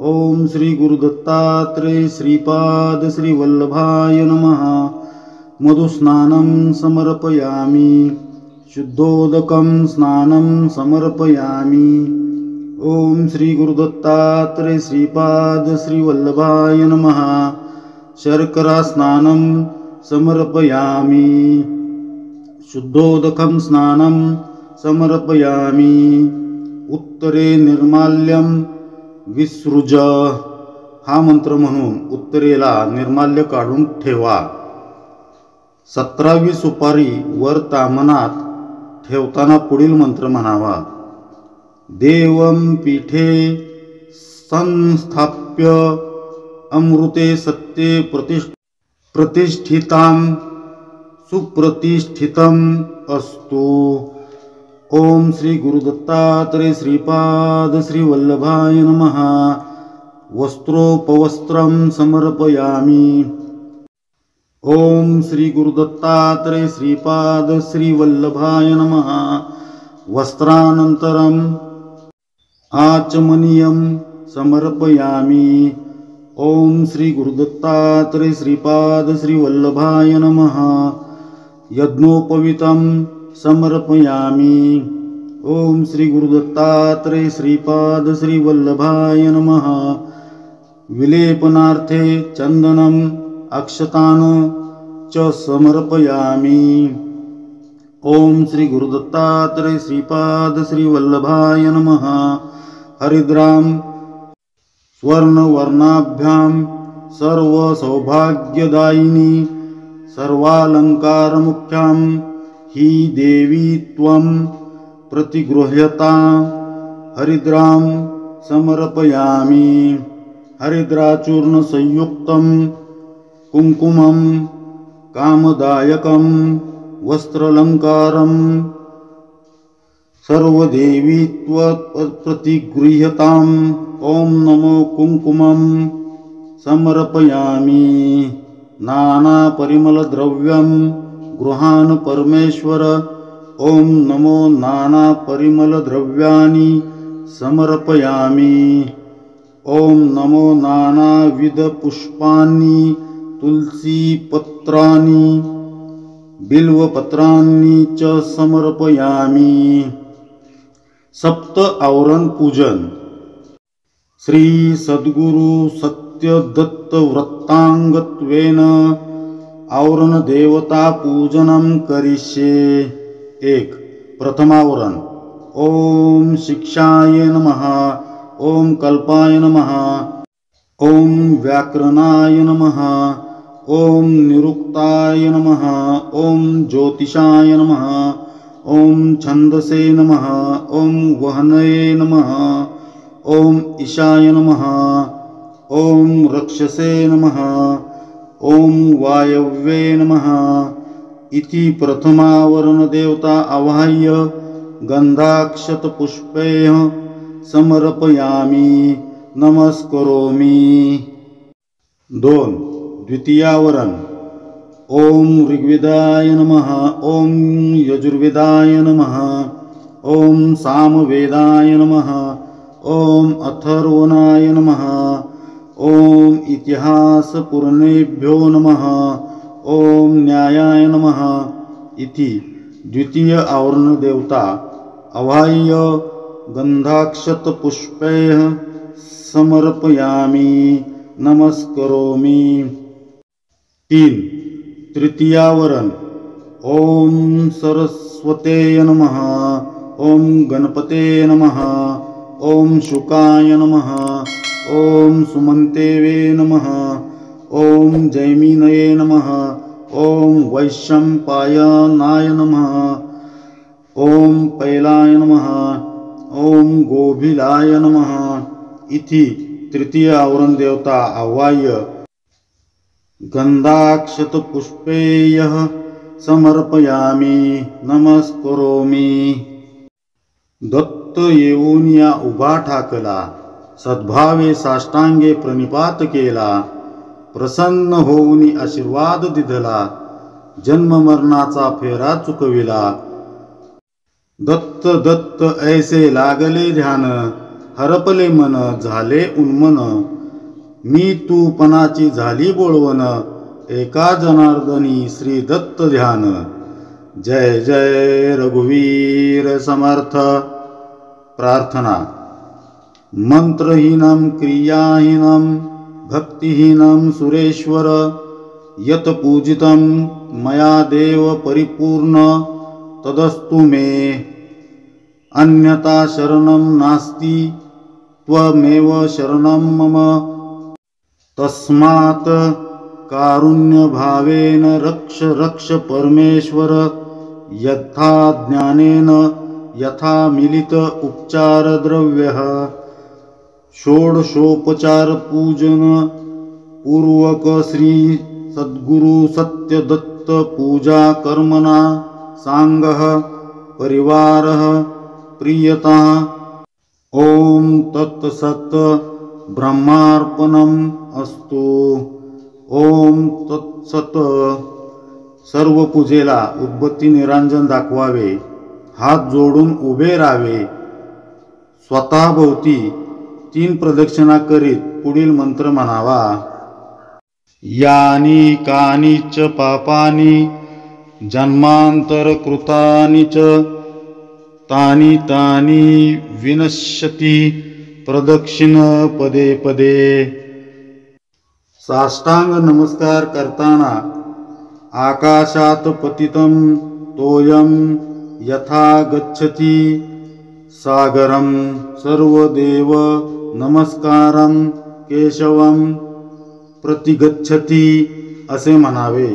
ओम श्री गुरुदत्तात्रेय श्रीपाद श्री वल्लभाय नमः। मधुस्नानं समर्पयामि। शुद्धोदकं स्नानं समर्पयामि। ओम श्री गुरुदत्तात्रेय श्रीपाद श्री वल्लभाय नमः। शर्करा स्नानं समर्पयामि। शुद्धोदकं स्नानं समर्पयामि। उत्तरे निर्माल्यं विसृज। हा मंत्र म्हणून उत्तरेला निर्माल्य काढून ठेवा। 17वी सुपारी वर तामनात ठेवताना पुढील मंत्र म्हणावा। देवं पीठे संस्थाप्य अमृते सत्ये प्रतिष्ठितां सुप्रतिष्ठितम् अस्तु। ओम श्री गुरुदत्तात्रेय श्रीपाद श्री वल्लभाय नमः। वस्त्रोपवस्त्रं समर्पयामि। ओम श्री गुरुदत्तात्रेय श्रीपाद श्री वल्लभाय नमः। वस्त्रानन्तरम् आचमनीयं समर्पयामि। ओम श्री गुरुदत्तात्रेय श्रीपाद श्री वल्लभाय नमः। यज्ञोपवीतं समर्पयामि। ओम श्री गुरुदत्तात्रेय श्रीपाद श्री वल्लभाय नमः। विलेपनार्थे चन्दनम् अक्षतान् च समर्पयामि। ओम श्री गुरुदत्तात्रेय श्रीपाद श्री वल्लभाय नमः। हरिद्रां स्वर्णवर्णाभ्यां सर्वसौभाग्यदायिनी सर्वालंकारमुख्यां ही देवी त्वं प्रतिगृह्यतां हरिद्रां समर्पयामि। हरिद्राचूर्ण संयुक्तं कुंकुमं कामदायकं वस्त्रालंकारं सर्वदेवी प्रतिगृह्यताम्। ओम नमो कुंकुमं समर्पयामि। नाना परिमल द्रव्यं गृहान् परमेश्वर। ओम नमो नाना परिमल द्रव्याणि समर्पयामि। ओम नमो नानाविध पुष्पाणि तुलसी पत्राणि बिल्वपत्राणि च समर्पयामि। सप्त आवरण पूजन। श्री सद्गुरु सत्यदत्त वृत्तांगत्वेन आवरण देवता पूजनम करिष्ये। 1. प्रथमावरण। ओम शिक्षाय नमः। ओम कल्पाय नमः। ओम व्याकरणाय नमः। ओम निरुक्ताय नमः। ओम ज्योतिषाय नमः। ओम छंदसे नमः। ओम वहनये नमः। ओम ईशाय नमः। ओम रक्षसे नमः। ओम वायव्ये नमः। इति प्रथमावरण देवता आवाह्य गंधाक्षत पुष्पैः समर्पयामि नमस्करोमि। 2. द्वितीयावरण। ओम ऋग्वेदाय नमः। ओम यजुर्वेदाय नमः। ओम सामवेदाय नमः। ओम अथर्वणाय नमः। ओम इतिहास पुराणेभ्यो नमः। ओम न्यायाय नमः। इति द्वितीय आवरण देवता आवाह्य गंधाक्षत पुष्पैः समर्पयामि नमस्करोमि। 3. तृतीयावरण। ओम सरस्वते नमः। ओम गणपते नमः। ओम शुकाय नमः। ओम सुमंतेवे नमः। ओम जैमिनये नमः। ओम वैशंपायनाय नमः। ओम पैलाय नमः। ओम गोभिलाय नमः। इति तृतीय आवरण देवता आवाह्य गंधाक्षत पुष्पैः समर्पयामि नमस्करोमि। दत्त येऊन या उभा ठाकला, सद्भावे साष्टांगे प्रणिपात केला, प्रसन्न होऊन आशीर्वाद दिधला, जन्म मरणाचा फेरा चुकविला। दत्त दत्त ऐसे लागले ध्यान, हरपले मन झाले उन्मन, मी तू पणाची झाली बोळवण, एका जनार्दनी श्री दत्त ध्यान। जय जय रघुवीर समर्थ। प्रार्थना। मंत्रहीनम क्रियाहीनम भक्तिहीनम सुरेश्वर, यत पूजितं मया देव परिपूर्ण तदस्तु मे, अन्यथा शरणं नास्ति त्वमेव शरणं मम। तस्मात् कारुण्यभावेन रक्ष रक्ष परमेश्वर, यथा ज्ञानेन यथा मिलित उपचार द्रव्यः। षोडशोपचार पूजन पूर्वक श्री सद्गुरु सत्यदत्त पूजा कर्मणा सांगः परिवारः प्रियता। ओम तत्सत् ब्रह्मार्पणम् अस्तु। ओम तत्सत्। सर्व पूजेला उद्बत्ती निरांजन दाखवावे, हात जोडून उभे राहावे, स्वतःभोवती 3 प्रदक्षिणा करीत पुढील मंत्र म्हणावा। यानी कानी च पापानी जन्मांतर कृतानि च, तानि तानि विनश्यति प्रदक्षिण पदे पदे। साष्टांग नमस्कार करताना आकाशात पतितं तोयम यथा गच्छति सागरं, सर्वदेव नमस्कारं केशवं प्रतिगच्छति असे म्हणावे।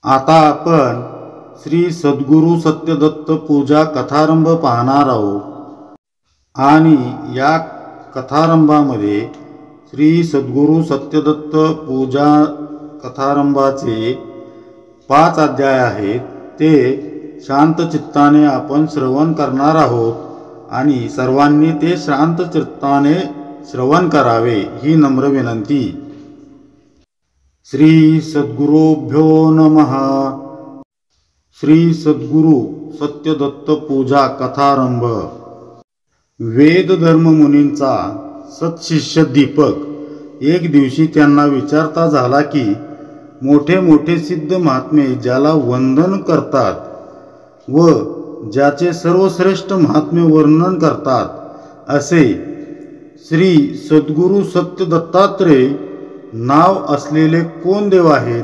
आता आपण श्री सद्गुरु सत्यदत्त पूजा कथारंभ पाहणार आहोत आणि या कथारंभामध्ये श्री सद्गुरु सत्यदत्त पूजा कथारंभाचे 5 अध्याय आहेत। ते शांत चित्ताने आपण श्रवण करणार आहोत आणि सर्वांनी ते शांत चित्ताने श्रवण करावे ही नम्र विनंती। श्री सद्गुरुभ्यो नमः। श्री सद्गुरु सत्यदत्त पूजा कथारंभ। वेद धर्म मुनींचा सत्शिष्य दीपक एक दिवशी त्यांना विचारता झाला की मोठे मोठे सिद्ध महात्मे ज्याला वंदन करतात व ज्याचे सर्वश्रेष्ठ महात्म्य वर्णन करतात असे श्री सद्गुरू सत्य दत्तात्रेय नाव असलेले कोण देव आहेत?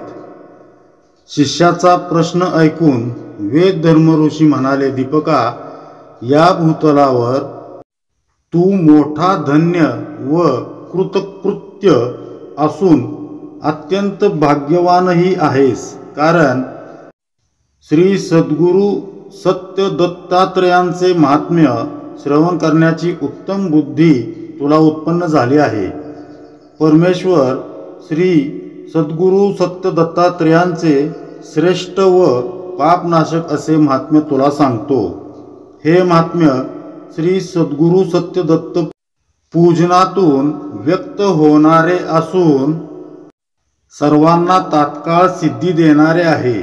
शिष्याचा प्रश्न ऐकून वेद धर्म ऋषी म्हणाले, दीपका, या भूतलावर तू मोठा धन्य व कृतकृत्य असून अत्यंत भाग्यवानही आहेस, कारण श्री सद्गुरू सत्य दत्तात्रेयांचे महात्म्य श्रवण करण्याची उत्तम बुद्धी तुला उत्पन्न झाली आहे. परमेश्वर श्री सद्गुरू सत्य दत्तात्रेयांचे श्रेष्ठ व पापनाशक असे महात्म्य तुला सांगतो. हे महात्म्य श्री सद्गुरू सत्य दत्त पूजनातून व्यक्त होणारे असून सर्वांना तात्काळ सिद्धी देणारे आहे.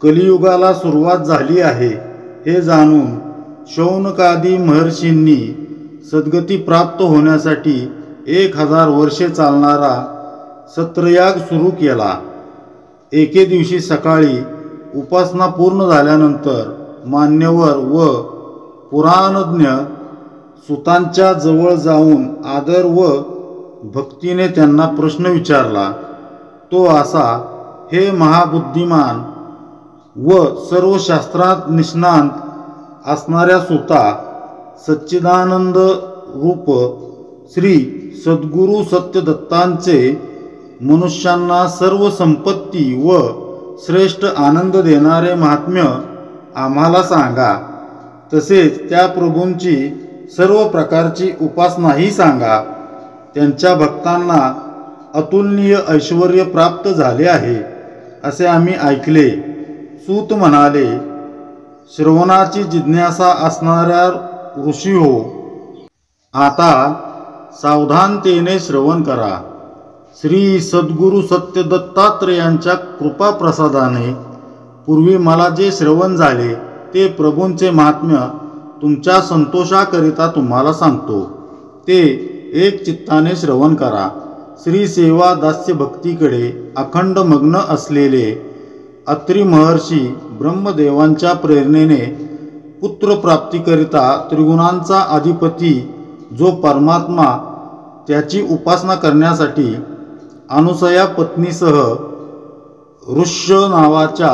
कलियुगाला सुरुवात झाली आहे हे जाणून शौनकादी महर्षींनी सद्गती प्राप्त होण्यासाठी 1000 वर्षे चालणारा सत्रयाग सुरू केला. एके दिवशी सकाळी उपासना पूर्ण झाल्यानंतर मान्यवर व पुराणज्ञ सुतांच्या जवळ जाऊन आदर व भक्तीने त्यांना प्रश्न विचारला. तो असा, हे महाबुद्धिमान व सर्व शास्त्रात निष्णात असणाऱ्या सुता, सच्चिदानंद रूप श्री सद्गुरू सत्यदत्तांचे मनुष्यांना सर्व संपत्ती व श्रेष्ठ आनंद देणारे महात्म्य आम्हाला सांगा. तसेच त्या प्रभूंची सर्व प्रकारची उपासनाही सांगा. त्यांच्या भक्तांना अतुलनीय ऐश्वर्य प्राप्त झाले आहे असे आम्ही ऐकले. सूत म्हणाले, श्रवणाची जिज्ञासा असणाऱ्या ऋषी हो, आता सावधानतेने श्रवण करा. श्री सद्गुरू सत्य दत्तात्रेयांच्या कृपाप्रसादाने पूर्वी मला जे श्रवण झाले ते प्रभूंचे महात्म्य तुमच्या संतोषाकरिता तुम्हाला सांगतो. ते एक चित्ताने श्रवण करा. श्री सेवा दास्य भक्तीकडे अखंड मग्न असलेले अत्रि महर्षी ब्रह्मदेवांच्या प्रेरणेने पुत्रप्राप्तीकरिता त्रिगुणांचा अधिपती जो परमात्मा त्याची उपासना करण्यासाठी अनुसया पत्नीसह ऋष्य नावाच्या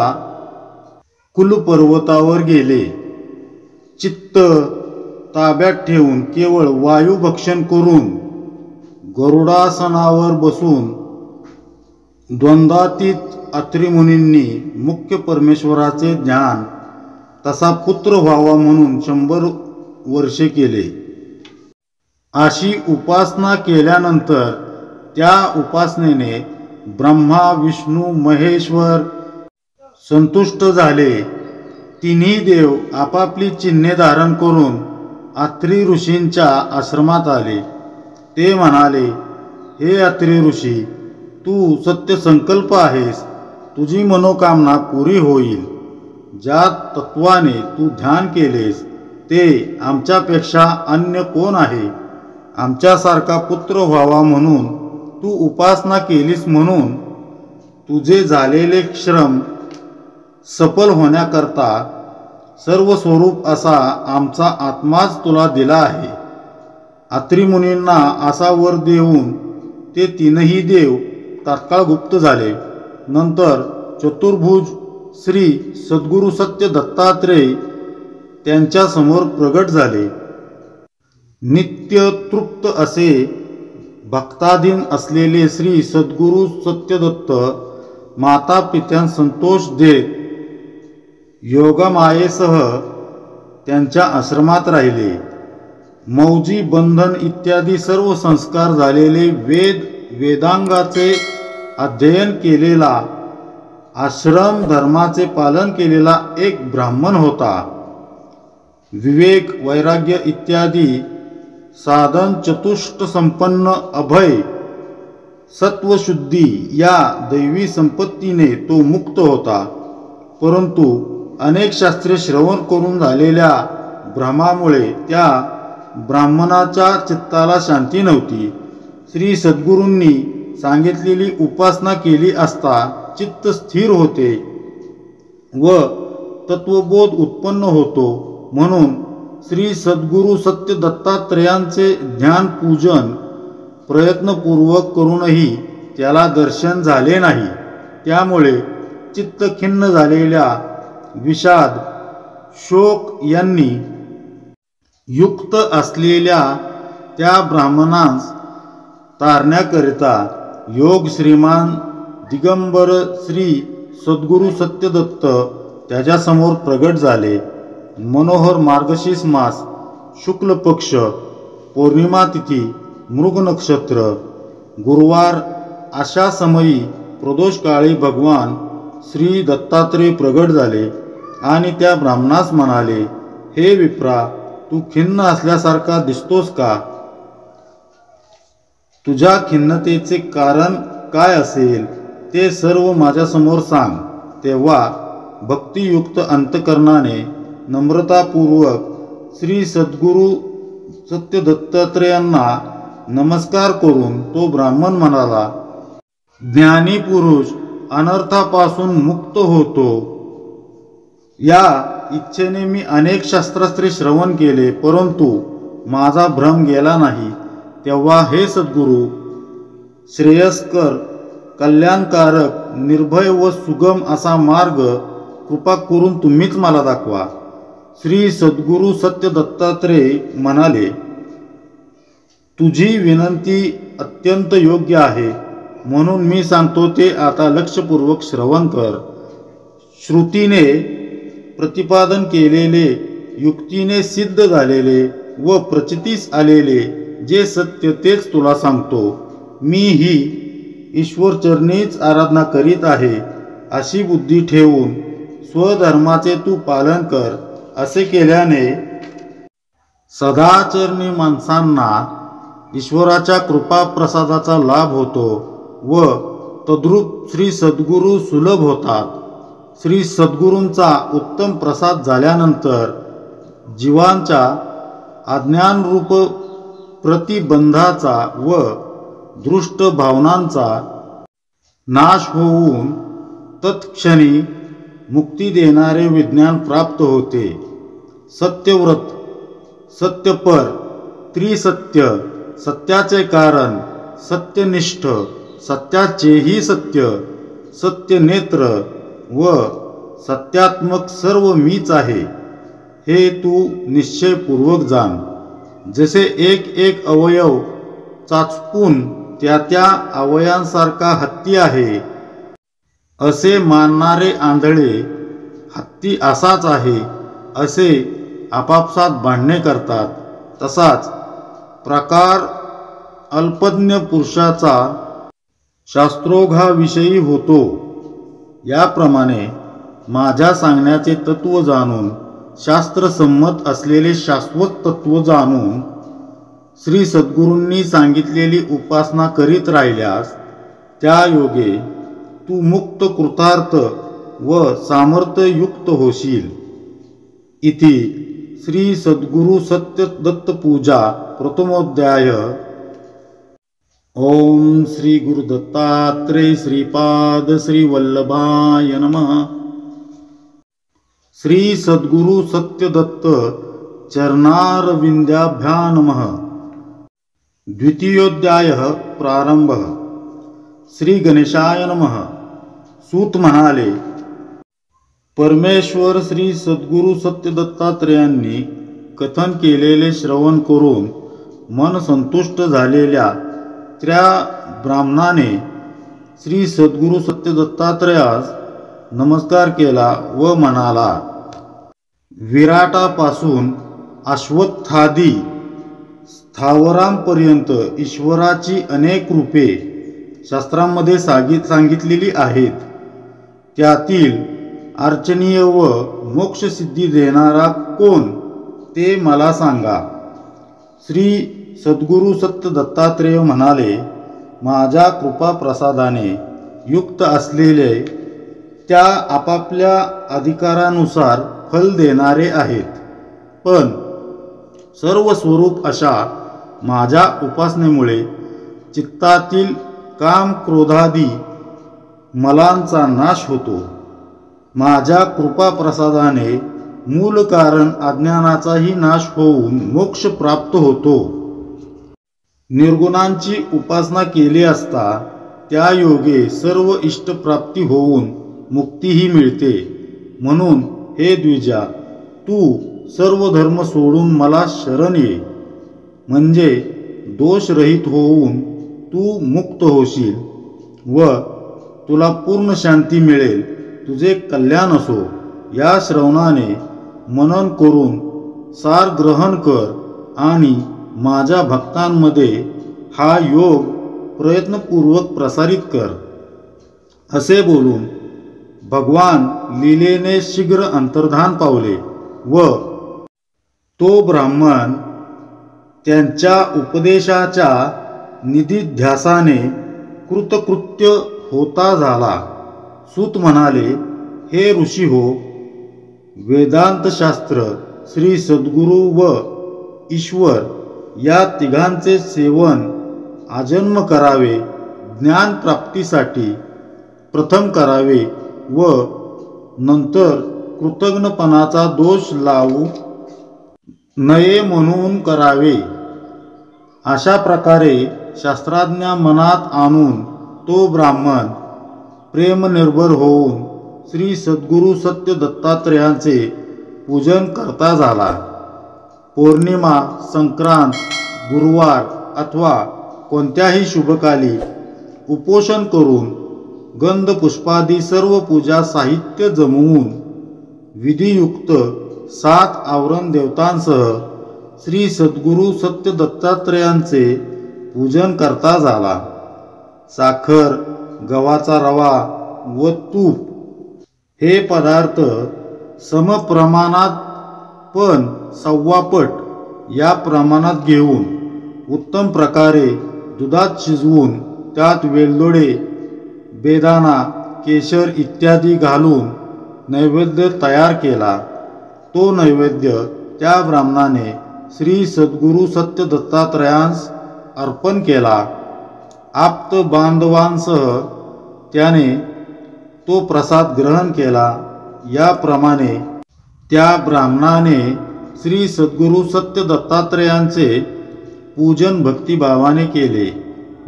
कुलपर्वतावर गेले. चित्त ताब्यात ठेवून केवळ वायुभक्षण करून गरुडासनावर बसून द्वंद्वातीत अत्रि मुनींनी मुख्य परमेश्वराचे ज्ञान तसा पुत्र व्हावा म्हणून 100 वर्षे केले. अशी उपासना केल्यानंतर त्या उपासनेने ब्रह्मा विष्णू महेश्वर संतुष्ट झाले. तिन्ही देव आपापली चिन्हे धारण करून अत्रि ऋषींच्या आश्रमात आले. ते म्हणाले, हे अत्रि ऋषी, तू सत्य संकल्प आहेस. तुझी मनोकामना पुरी होईल. ज्या तत्वाने तू ध्यान केलेस ते आमच्यापेक्षा अन्य कोण आहे? आमच्यासारखा पुत्र व्हावा म्हणून तू उपासना केलीस, म्हणून तुझे झालेले श्रम सफल होण्याकरता सर्व स्वरूप असा आमचा आत्माच तुला दिला आहे. अत्रि मुनींना असा वर देऊन ते तीनही देव तात्काळ गुप्त झाले. नंतर चतुर्भुज श्री सद्गुरू सत्य दत्तात्रेय त्यांच्या समोर प्रगट झाले. नित्य तृप्त असे भक्ताधीन असलेले श्री सद्गुरू सत्यदत्त माता पित्यांस संतोष देत योगमायेसह त्यांच्या आश्रमात राहिले. मौजी बंधन इत्यादी सर्व संस्कार झालेले वेदांगाचे अध्ययन केलेला, आश्रम धर्माचे पालन केलेला एक ब्राह्मण होता. विवेक वैराग्य इत्यादी साधन चतुष्ट संपन्न अभय सत्वशुद्धी या दैवी संपत्तीने तो मुक्त होता. परंतु अनेक शास्त्रे श्रवण करून झालेल्या भ्रमामुळे त्या ब्राह्मणाच्या चित्ताला शांती नव्हती. श्री सद्गुरूंनी सांगितलेली उपासना केली असता चित्त स्थिर होते व तत्वबोध उत्पन्न होतो. म्हणून श्री सद्गुरू सत्य दत्तात्रेयांचे ध्यानपूजन प्रयत्नपूर्वक करूनही त्याला दर्शन झाले नाही. त्यामुळे चित्त खिन्न झालेल्या विषाद शोक यांनी युक्त असलेल्या त्या ब्राह्मणास तारण्याकरिता योग श्रीमान दिगंबर श्री सद्गुरू सत्यदत्त त्याच्यासमोर प्रगट झाले. मनोहर मार्गशीर्ष मास, शुक्ल पक्ष, पौर्णिमा तिथी, मृग नक्षत्र, गुरुवार अशा समयी प्रदोष काळी भगवान श्री दत्तात्रेय प्रगट झाले आणि त्या ब्राह्मणास म्हणाले, हे विप्रा, तू खिन्न असल्यासारखा दिसतोस का? तुझ्या खिन्नतेचे कारण काय असेल ते सर्व माझ्यासमोर सांग. तेव्हा भक्तियुक्त अंतकरणाने नम्रतापूर्वक श्री सद्गुरू सत्य दत्तात्रेयांना नमस्कार करून तो ब्राह्मण म्हणाला, ज्ञानी पुरुष अनर्थापासून मुक्त होतो. या इच्छेने मी अनेक शास्त्रास्त्रे श्रवण केले, परंतु माझा भ्रम गेला नाही. तेव्हा हे सद्गुरू, श्रेयस्कर, कल्याणकारक, निर्भय व सुगम असा मार्ग कृपा करून तुम्हीच मला दाखवा. श्री सद्गुरू सत्य दत्तात्रेय म्हणाले, तुझी विनंती अत्यंत योग्य आहे, म्हणून मी सांगतो ते आता लक्षपूर्वक श्रवण कर. श्रुतीने प्रतिपादन केलेले, युक्तीने सिद्ध झालेले व प्रचितीस आलेले जे सत्य तेच तुला सांगतो. मी ही ईश्वरचरणीच आराधना करीत आहे अशी बुद्धी ठेवून स्वधर्माचे तू पालन कर. असे केल्याने सदाचरणी माणसांना ईश्वराच्या कृपा प्रसादाचा लाभ होतो व तद्रूप श्री सद्गुरू सुलभ होतात. श्री सद्गुरूंचा उत्तम प्रसाद झाल्यानंतर जीवांच्या अज्ञानरूप प्रतिबंधाचा व दृष्ट भावनांचा नाश होऊन तत्क्षणी मुक्ती देणारे विज्ञान प्राप्त होते. सत्यव्रत, सत्यपर, त्रिसत्य, सत्याचे कारण, सत्यनिष्ठ, सत्याचेही सत्य, सत्यनेत्र व सत्यात्मक सर्व मीच आहे हे तू निश्चयपूर्वक जाण. जसे एक एक अवयव चाचपून त्या त्या अवयांसारखा हत्ती आहे असे मानणारे आंधळे हत्ती असाच आहे असे आपापसात भांडणे करतात, तसाच प्रकार अल्पज्ञ पुरुषाचा शास्त्रोघाविषयी होतो. याप्रमाणे माझ्या सांगण्याचे तत्व जाणून, शास्त्रसंमत असलेले शाश्वत तत्व जाणून श्री सद्गुरूंनी सांगितलेली उपासना करीत राहिल्यास त्या योगे तू मुक्त, कृतार्थ व सामर्थ्ययुक्त होशील. इति श्री सद्गुरू सत्य दत्त पूजा प्रथमोध्याय. ओम श्री गुरुदत्तात्रेय श्रीपाद श्री वल्लभाय नमः. श्री सद्गुरू सत्यदत्त चरणारविंद्याभ्या नमः. द्वितीयोध्याय प्रारंभ. श्री गणेशाय नमः. सूत म्हणाले, परमेश्वर श्री सद्गुरू सत्यदत्तात्रेयांनी कथन केलेले श्रवण करून मन संतुष्ट झालेल्या त्या ब्राह्मणाने श्री सद्गुरू सत्यदत्तात्रेयास नमस्कार केला व म्हणाला, विराटापासून अश्वत्थादी स्थावरांपर्यंत ईश्वराची अनेक रूपे शास्त्रांमध्ये सांगितलेली आहेत. त्यातील अर्चनीय व मोक्षसिद्धी देणारा कोण ते मला सांगा. श्री सद्गुरू सत्य दत्तात्रेय म्हणाले, माझ्या कृपा प्रसादाने युक्त असलेले त्या आपापल्या अधिकारानुसार फल देणारे आहेत, पण सर्व स्वरूप अशा माझ्या उपासनेमुळे चित्तातील काम क्रोधादी मलांचा नाश होतो. माझ्या कृपा प्रसादाने मूल कारण अज्ञानाचाही नाश होऊन मोक्ष प्राप्त होतो. निर्गुणांची उपासना केली असता त्या योगे सर्व इष्टप्राप्ती होऊन मुक्तीही मिळते. म्हणून हे द्विजा, तू सर्व धर्म सोडून मला शरण ये, म्हणजे दोषरहित होऊन तू मुक्त होशील व तुला पूर्ण शांती मिळेल. तुझे कल्याण असो. या श्रवणाने मनन करून सार ग्रहण कर आणि माझ्या भक्तांमध्ये हा योग प्रयत्नपूर्वक प्रसारित कर. असे बोलून भगवान लीलेने शीघ्र अंतर्धान पावले व तो ब्राह्मण त्यांच्या उपदेशाच्या निधिध्यासाने कृतकृत्य होता झाला. सूत म्हणाले, हे ऋषी हो, वेदांतशास्त्र, श्री सद्गुरू व ईश्वर या तिघांचे सेवन आजन्म करावे. ज्ञान प्राप्तीसाठी प्रथम करावे व नंतर कृतज्ञपणाचा दोष लावू नये म्हणून करावे. अशा प्रकारे शास्त्राज्ञा मनात आणून तो ब्राह्मण प्रेमनिर्भर होऊन श्री सद्गुरू सत्य दत्तात्रेयांचे पूजन करता झाला. पौर्णिमा, संक्रांत, गुरुवार अथवा कोणत्याही शुभकाली उपोषण करून गंध पुष्पादी सर्व पूजा साहित्य जमवून विधियुक्त 7 आवरण देवतांसह श्री सद्गुरू सत्य दत्तात्रेयांचे पूजन करता झाला. साखर, गव्हाचा रवा व तूप हे पदार्थ समप्रमाणात पण सव्वापट या प्रमाणात घेऊन उत्तम प्रकारे दुधात शिजवून त्यात वेलदोडे, बेदाणा, केशर इत्यादी घालून नैवेद्य तयार केला. तो नैवेद्य त्या ब्राह्मणाने श्री सद्गुरू सत्य दत्तात्रयांस अर्पण केला. आप्त बांधवांसह त्याने तो प्रसाद ग्रहण केला. याप्रमाणे त्या ब्राह्मणाने श्री सद्गुरू सत्य दत्तात्रेयांचे पूजन भक्तिभावाने केले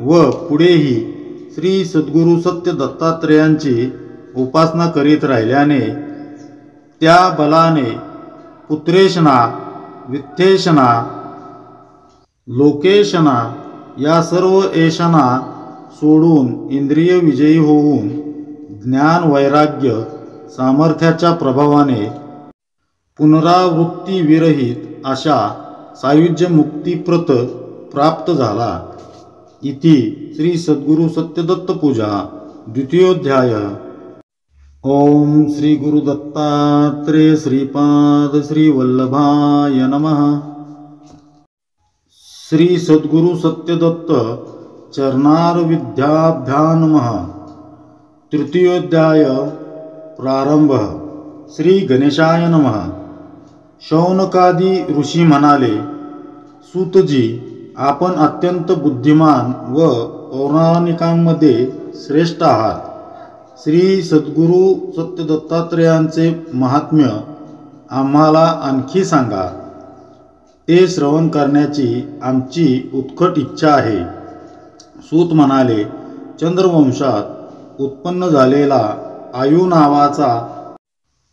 व पुढेही श्री सद्गुरू सत्य दत्तात्रेयांची उपासना करीत राहिल्याने त्या बलाने पुत्रेशना, वित्तेशना, लोकेशना या सर्व एशना सोडून इंद्रिय विजयी होऊन ज्ञान वैराग्य सामर्थ्याच्या प्रभावाने पुनरावृत्ती विरहित अशा सायुज्य मुक्तिप्रत प्राप्त झाला. इति श्री सद्गुरू सत्यदत्त पूजा द्वितीयोध्याय. ओम श्री गुरु दत्तात्रेय श्रीपाद श्री वल्लभाय नमः. श्री सद्गुरू सत्यदत्त चरणार विद्याभ्यां नमः. तृतीयोध्याय प्रारंभ. श्री गणेशाय नमः. शौनकादी ऋषी म्हणाले, सूतजी, आपण अत्यंत बुद्धिमान व पौराणिकांमध्ये श्रेष्ठ आहात. श्री सद्गुरू सत्य दत्तात्रेयांचे महात्म्य आम्हाला आणखी सांगा. ते श्रवण करण्याची आमची उत्कट इच्छा आहे. सूत म्हणाले, चंद्रवंशात उत्पन्न झालेला आयु नावाचा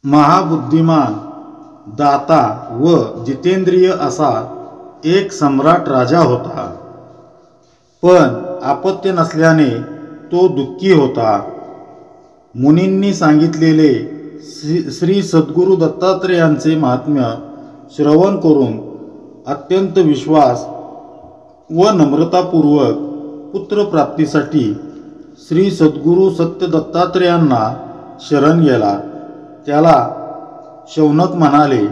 महाबुद्धिमान, दाता व जितेंद्रिय असा एक सम्राट राजा होता. पण अपत्य नसल्याने तो दुःखी होता. मुनींनी सांगितलेले श्री सद्गुरू दत्तात्रेयांचे महात्म्य श्रवण करून अत्यंत विश्वास व नम्रतापूर्वक पुत्रप्राप्तीसाठी श्री सद्गुरू सत्य दत्तात्रेयांना शरण गेला. त्याला शौनक म्हणाले,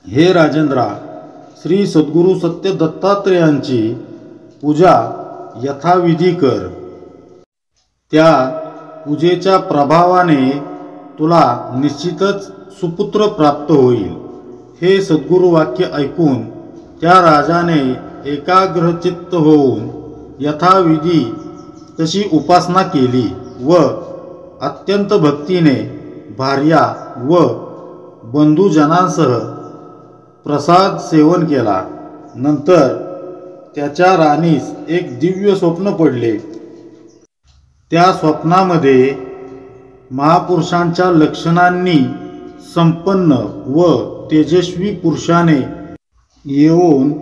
हे राजेंद्रा, श्री सद्गुरू सत्य दत्तात्रेयांची पूजा यथाविधी कर. त्या पूजेच्या प्रभावाने तुला निश्चितच सुपुत्र प्राप्त होईल. हे सद्गुरू वाक्य ऐकून त्या राजाने एकाग्रचित्त होऊन यथाविधी तशी उपासना केली व अत्यंत भक्तीने भार्या व बंधुजनांसह प्रसाद सेवन केला. नंतर त्याच्या राणीस एक दिव्य स्वप्न पडले. त्या स्वप्नामध्ये महापुरुषांच्या लक्षणांनी संपन्न व तेजस्वी पुरुषाने येऊन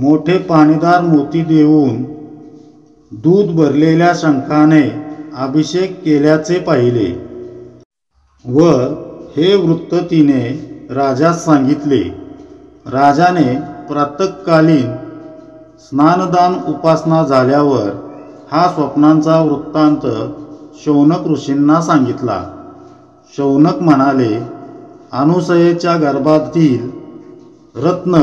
मोठे पाणीदार मोती देऊन दूध भरलेल्या शंखाने अभिषेक केल्याचे पाहिले व हे वृत्त तिने राजास सांगितले. राजाने प्रातःकालीन स्नानदान उपासना झाल्यावर हा स्वप्नांचा वृत्तांत शौनक ऋषींना सांगितला. शौनक म्हणाले, अनुसयेच्या गर्भातील रत्न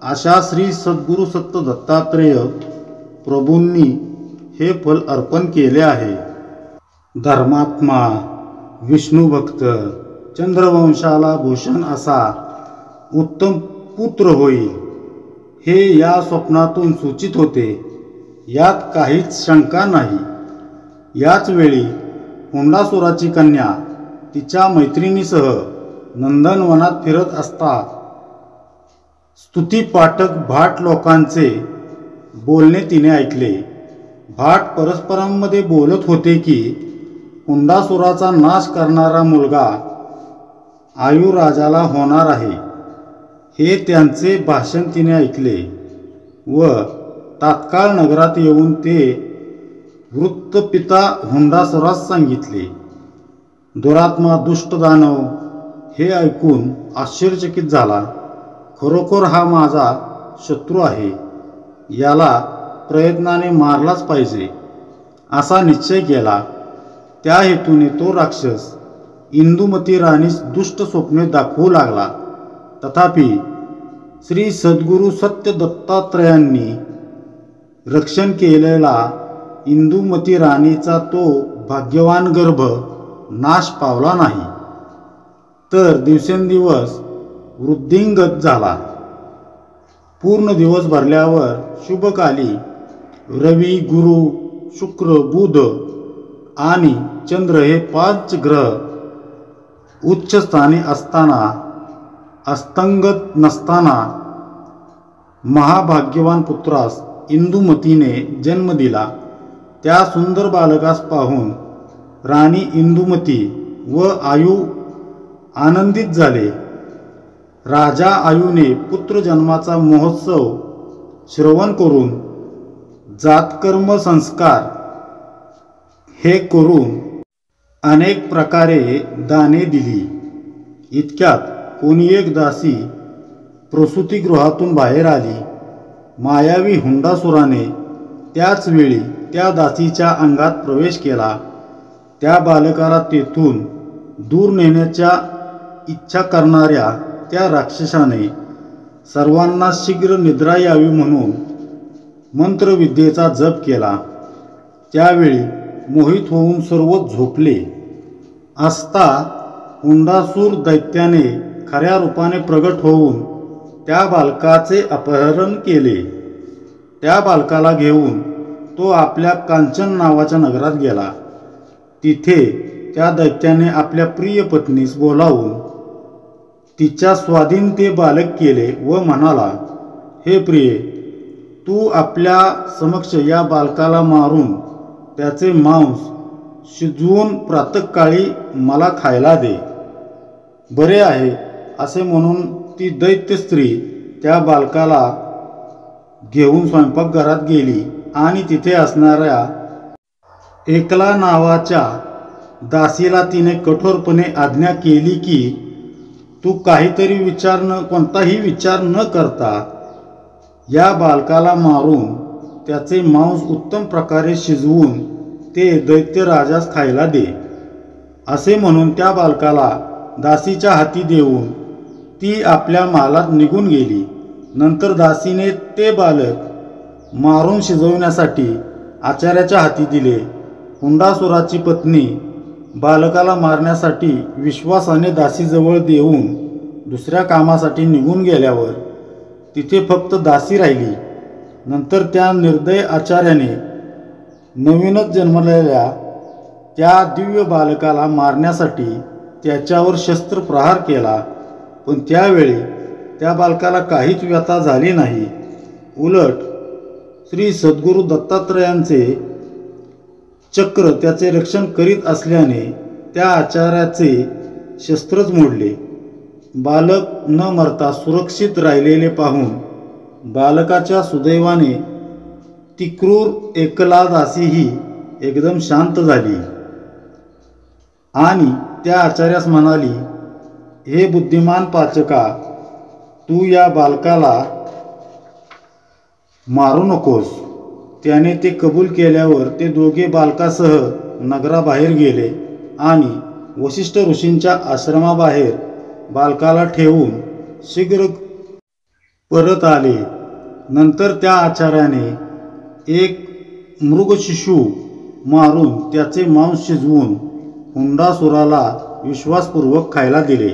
अशा श्री सद्गुरु सत्त दत्तात्रेय प्रभूंनी हे फल अर्पण केले आहे. धर्मात्मा विष्णुभक्त चंद्रवंशाला भूषण असा उत्तम पुत्र होईल हे या स्वप्नातून सूचित होते. यात काहीच शंका नाही. याच वेळी हुंडासुराची कन्या तिच्या मैत्रिणीसह नंदनवनात फिरत असता स्तुतिपाठक भाट लोकांचे बोलणे तिने ऐकले. भाट परस्परांमध्ये बोलत होते की हुंडासुराचा नाश करणारा मुलगा आयुराजाला होणार आहे. हे त्यांचे भाषण तिने ऐकले व तात्काळ नगरात येऊन ते वृत्त पिता हुंडासुरास सांगितले. दुरात्मा दुष्ट दानव हे ऐकून आश्चर्यचकित झाला. खरोखर हा माझा शत्रू आहे, याला प्रयत्नाने मारलाच पाहिजे असा निश्चय केला. त्या हेतूने तो राक्षस इंदुमती राणीस दुष्ट स्वप्ने दाखवू लागला. तथापि श्री सद्गुरु सत्य दत्तात्रयांनी रक्षण केलेला इंदुमती राणीचा तो भाग्यवान गर्भ नाश पावला नाही, तर दिवसेंदिवस वृद्धिंगत झाला. पूर्ण दिवस भरल्यावर शुभकाली रवी, गुरु, शुक्र, बुध आणि चंद्र हे 5 ग्रह उच्च स्थानी असताना, अस्तंगत नसताना महाभाग्यवान पुत्रास इंदुमतीने जन्म दिला. त्या सुंदर बालकास पाहून राणी इंदुमती व आयु आनंदित झाले. राजा आयुने पुत्र जन्माचा महोत्सव श्रवण करून जातकर्म संस्कार हे करून अनेक प्रकारे दाने दिली. इतक्यात कोणी एक दासी प्रसूतिगृहातून बाहेर आली. मायावी हुंडासुराने त्याच वेळी त्या दासीच्या अंगात प्रवेश केला. त्या बालकाला तेथून दूर नेण्याच्या इच्छा करणाऱ्या त्या राक्षसाने सर्वांना शीघ्र निद्रा यावी म्हणून मंत्रविद्येचा जप केला. त्यावेळी मोहित होऊन सर्व झोपले असता हुंडासूर दैत्याने खऱ्या रूपाने प्रगट होऊन त्या बालकाचे अपहरण केले. त्या बालकाला घेऊन तो आपल्या कांचन नावाच्या नगरात गेला. तिथे त्या दैत्याने आपल्या प्रिय पत्नीस बोलावून तिच्या स्वाधीन ते बालक केले व म्हणाला, हे प्रिये, तू आपल्या समक्ष या बालकाला मारून त्याचे मांस शिजवून प्रातःकाळी मला खायला दे. बरे आहे असे म्हणून ती दैत्य स्त्री त्या बालकाला घेऊन स्वयंपाकघरात गेली आणि तिथे असणाऱ्या एकला नावाच्या दासीला तिने कठोरपणे आज्ञा केली की तू कोणताही विचार न करता या बालकाला मारून त्याचे मांस उत्तम प्रकारे शिजवून ते दैत्य राजास खायला दे. असे म्हणून त्या बालकाला दासीच्या हाती देऊन ती आपल्या महालात निघून गेली. नंतर दासीने ते बालक मारून शिजवण्यासाठी आचार्याच्या हाती दिले. हुंडासुराची पत्नी बालकाला मारण्यासाठी विश्वासाने दासीजवळ देऊन दुसऱ्या कामासाठी निघून गेल्यावर तिथे फक्त दासी राहिली. नंतर त्या निर्दय आचार्याने नवीनच जन्मलेल्या त्या दिव्य बालकाला मारण्यासाठी त्याच्यावर शस्त्रप्रहार केला. पण त्यावेळी त्या बालकाला काहीच व्यथा झाली नाही. उलट श्री सद्गुरू दत्तात्रयांचे चक्र त्याचे रक्षण करीत असल्याने त्या आचार्याचे शस्त्रच मोडले. बालक न मरता सुरक्षित राहिलेले पाहून बालकाच्या सुदैवाने ती क्रूर एकला दासीही एकदम शांत झाली आणि त्या आचार्यास म्हणाली, हे बुद्धिमान पाचका, तू या बालकाला मारू नकोस. त्याने ते कबूल केल्यावर ते दोघे बालकासह नगराबाहेर गेले आणि वशिष्ठ ऋषींच्या आश्रमाबाहेर बालकाला ठेवून शीघ्र परत आले. नंतर त्या आचार्याने एक मृगशिशू मारून त्याचे मांस शिजवून हुंडासुराला विश्वासपूर्वक खायला दिले.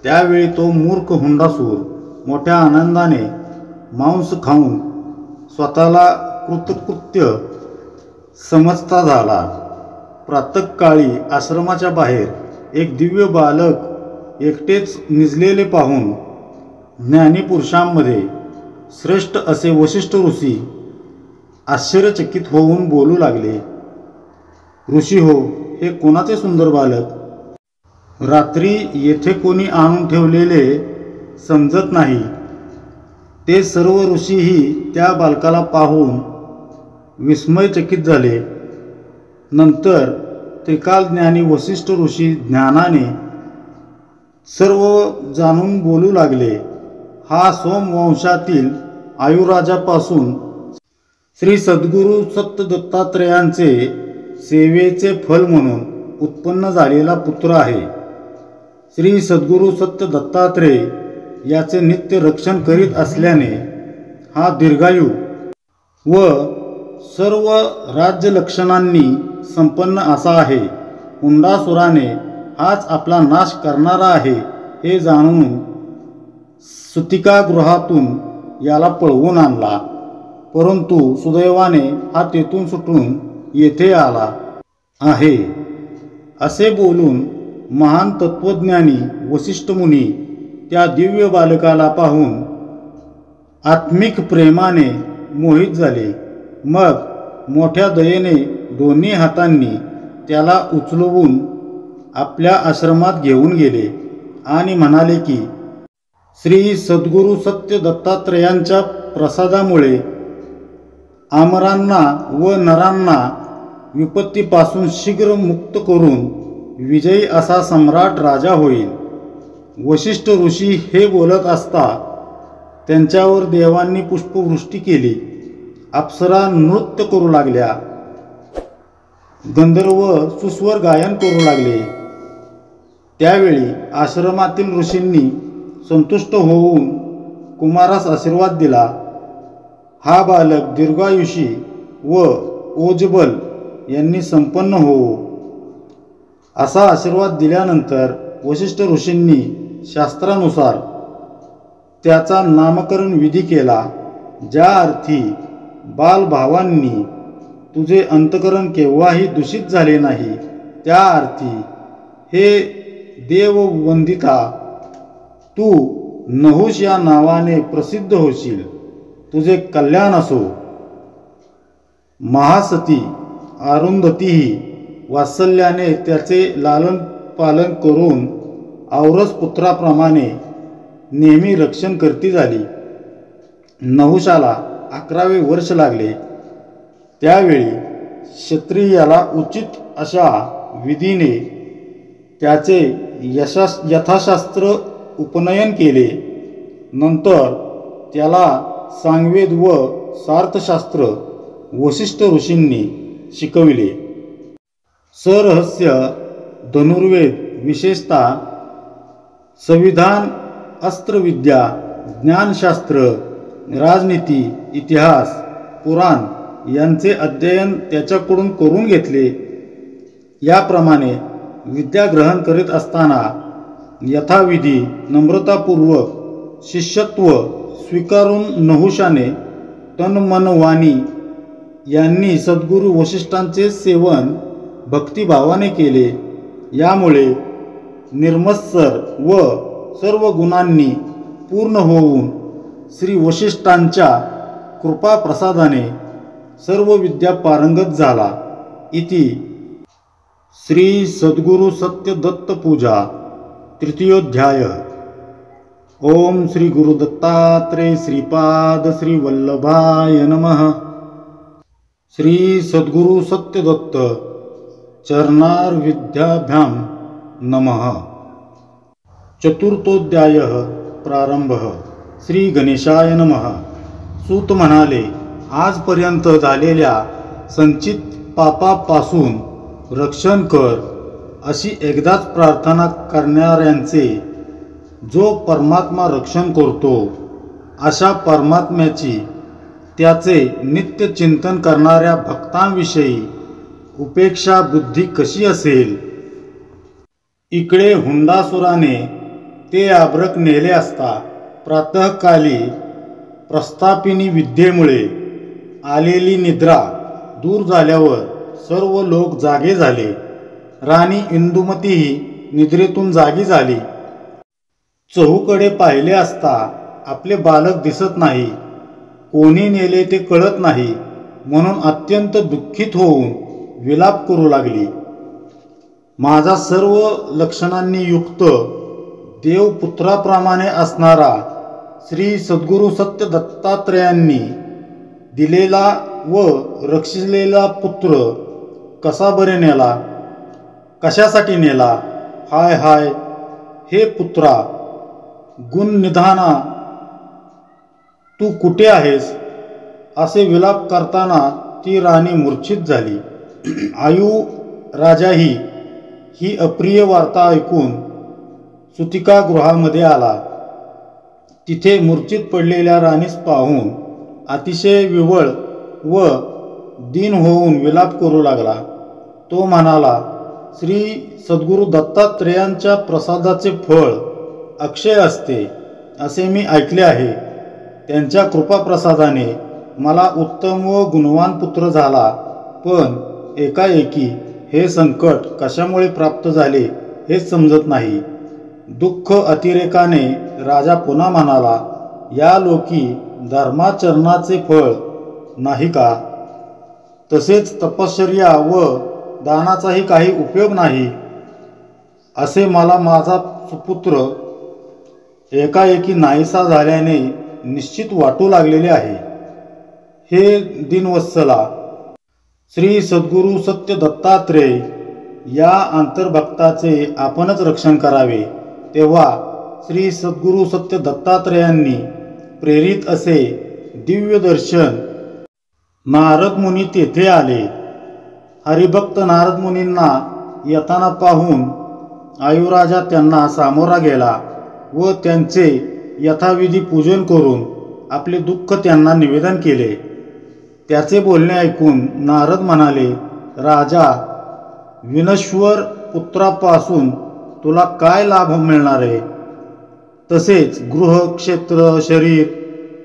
त्यावेळी तो मूर्ख हुंडासूर मोठ्या आनंदाने मांस खाऊन स्वतःला कृतकृत्य समजता झाला. प्रातःकाळी आश्रमाच्या बाहेर एक दिव्य बालक एकटेच निजलेले पाहून ज्ञानी पुरुषांमध्ये श्रेष्ठ असे वशिष्ठ ऋषी आश्चर्यचकित होऊन बोलू लागले, ऋषी हो, हे कोणाचे सुंदर बालक? रात्री येथे कोणी आणून ठेवलेले समजत नाही. ते सर्व ऋषीही त्या बालकाला पाहून विस्मयचकित झाले. नंतर त्रिकालज्ञानी वशिष्ठ ऋषी ज्ञानाने सर्व जाणून बोलू लागले, हा सोमवंशातील आयुराजापासून श्री सद्गुरू सत्य दत्तात्रयांचे सेवेचे फल म्हणून उत्पन्न झालेला पुत्र आहे. श्री सद्गुरू सत्य दत्तात्रेय याचे नित्य रक्षण करीत असल्याने हा दीर्घायू व सर्व राज्यलक्षणांनी संपन्न असा आहे. हुंडासुराने हाच आपला नाश करणारा आहे हे जाणून सुतिकागृहातून याला पळवून आणला. परंतु सुदैवाने हा तेथून सुटून येथे आला आहे. असे बोलून महान तत्वज्ञानी वशिष्ठ मुनी त्या दिव्य बालकाला पाहून आत्मिक प्रेमाने मोहित झाले. मग मोठ्या दयेने दोन्ही हातांनी त्याला उचलवून आपल्या आश्रमात घेऊन गेले आणि म्हणाले की, श्री सद्गुरू सत्य दत्तात्रयांच्या प्रसादामुळे आमरांना व नरांना विपत्तीपासून शीघ्र मुक्त करून विजयी असा सम्राट राजा होईल. वशिष्ठ ऋषी हे बोलत असता त्यांच्यावर देवांनी पुष्पवृष्टी केली. अप्सरा नृत्य करू लागल्या. गंधर्व सुस्वर गायन करू लागले. त्यावेळी आश्रमातील ऋषींनी संतुष्ट होऊन कुमारास आशीर्वाद दिला, हा बालक दीर्घायुषी व ओजबल यांनी संपन्न होवो. असा आशीर्वाद दिल्यानंतर वशिष्ठ ऋषींनी शास्त्रानुसार त्याचा नामकरण विधी केला. ज्या अर्थी बालभावांनी तुझे अंतकरण केव्हाही दूषित झाले नाही, त्या अर्थी हे देववंदिता तू नहुष या नावाने प्रसिद्ध होशील. तुझे कल्याण असो. महासती अरुंधतीही वात्सल्याने त्याचे लालन पालन करून औरस पुत्राप्रमाणे नेहमी रक्षण करती झाली. नहुषाला 11वे वर्ष लागले. त्यावेळी क्षत्रियाला उचित अशा विधीने त्याचे यथाशास्त्र उपनयन केले. नंतर त्याला सांगवेद व सार्थशास्त्र वशिष्ठ ऋषींनी शिकविले. सरहस्य धनुर्वेद, विशेषतः संविधान, अस्त्रविद्या, ज्ञानशास्त्र, राजनीती, इतिहास, पुराण यांचे अध्ययन त्याच्याकडून करून घेतले. याप्रमाणे विद्या ग्रहण करीत असताना यथाविधी नम्रतापूर्वक शिष्यत्व स्वीकारून नहुषाने तन मन वाणी यांनी सद्गुरू वशिष्ठांचे सेवन भक्तिभावाने केले। यामुळे निर्मत्सर व सर्व गुणांनी पूर्ण होऊन श्री वशिष्ठांच्या कृपाप्रसादाने सर्व विद्या पारंगत झाला। इति श्री सद्गुरु सत्य दत्त पूजा तृतीयोध्याय। ओम श्री गुरु दत्तात्रेय श्रीपाद श्री वल्लभाय नमः। श्री सद्गुरु सत्य दत्त चरणार विद्याभ्याम नमः। चतुर्थोध्याय प्रारंभ। श्री गणेशाय नमः। सूत म्हणाले, आजपर्यंत झालेल्या संचित पापापासून रक्षण कर, अशी एकदाच प्रार्थना करणाऱ्यांचे जो परमात्मा रक्षण करतो, अशा परमात्म्याची त्याचे नित्य चिंतन करणाऱ्या भक्तांविषयी उपेक्षा बुद्धी कशी असेल। इकडे हुंडासुराने ते अभ्रक नेले असता प्रातःकाली प्रस्थापिनी विद्येमुळे आलेली निद्रा दूर झाल्यावर सर्व लोक जागे झाले। राणी इंदुमतीही निद्रेतून जागी झाली। चहूकडे पाहिले असता आपले बालक दिसत नाही, कोणी नेले ते कळत नाही, म्हणून अत्यंत दुःखित होऊन विलाप करू लागली। माझा सर्व लक्षणांनी युक्त देवपुत्राप्रमाणे असणारा श्री सद्गुरु सत्य दत्तात्रेयांनी दिलेला व रक्षिलेला पुत्र कसा बरे नेला, कशासाठी नेला? हाय हाय, हे पुत्रा गुणनिधाना, तू कुठे आहेस? असे विलाप करताना ती राणी मूर्छित झाली। आयु राजाही ही अप्रिय वार्ता ऐकून सुतिकागृहामध्ये आला। तिथे मूर्छित पडलेल्या राणीस पाहून अतिशय विव्हळ व दीन होऊन विलाप करू लागला। तो म्हणाला, श्री सद्गुरु दत्तात्रेयांच्या प्रसादाचे फळ अक्षय असते असे मी ऐकले आहे। त्यांच्या कृपाप्रसादाने मला उत्तम व गुणवान पुत्र झाला, पण एकाएकी हे संकट कशामुळे प्राप्त झाले हेच समजत नाही। दुःख अतिरेकाने राजा पुन्हा म्हणाला, या लोकी धर्माचरणाचे फळ नाही का? तसेच तपश्चर्या व दानाचाही काही उपयोग नाही, असे मला माझा सुपुत्र एकाएकी नाहीसा झाल्याने निश्चित वाटू लागलेले आहे। हे दिनवत्सला, श्री सद्गुरु सत्य दत्तात्रेय या अंतर्भक्ताचे आपणच रक्षण करावे। तेव्हा श्री सद्गुरु सत्य दत्तात्रेयांनी प्रेरित असे दिव्य दर्शन नारद मुनी तेथे आले। हरिभक्त नारद मुनींना येताना पाहून आयुराजा त्यांना सामोरा गेला व त्यांचे यथाविधी पूजन करून आपले दुःख त्यांना निवेदन केले। त्याचे बोलणे ऐकून नारद म्हणाले, राजा, विनश्वर पुत्रापासून तुला काय लाभ मिळणार आहे? तसेच गृह, क्षेत्र, शरीर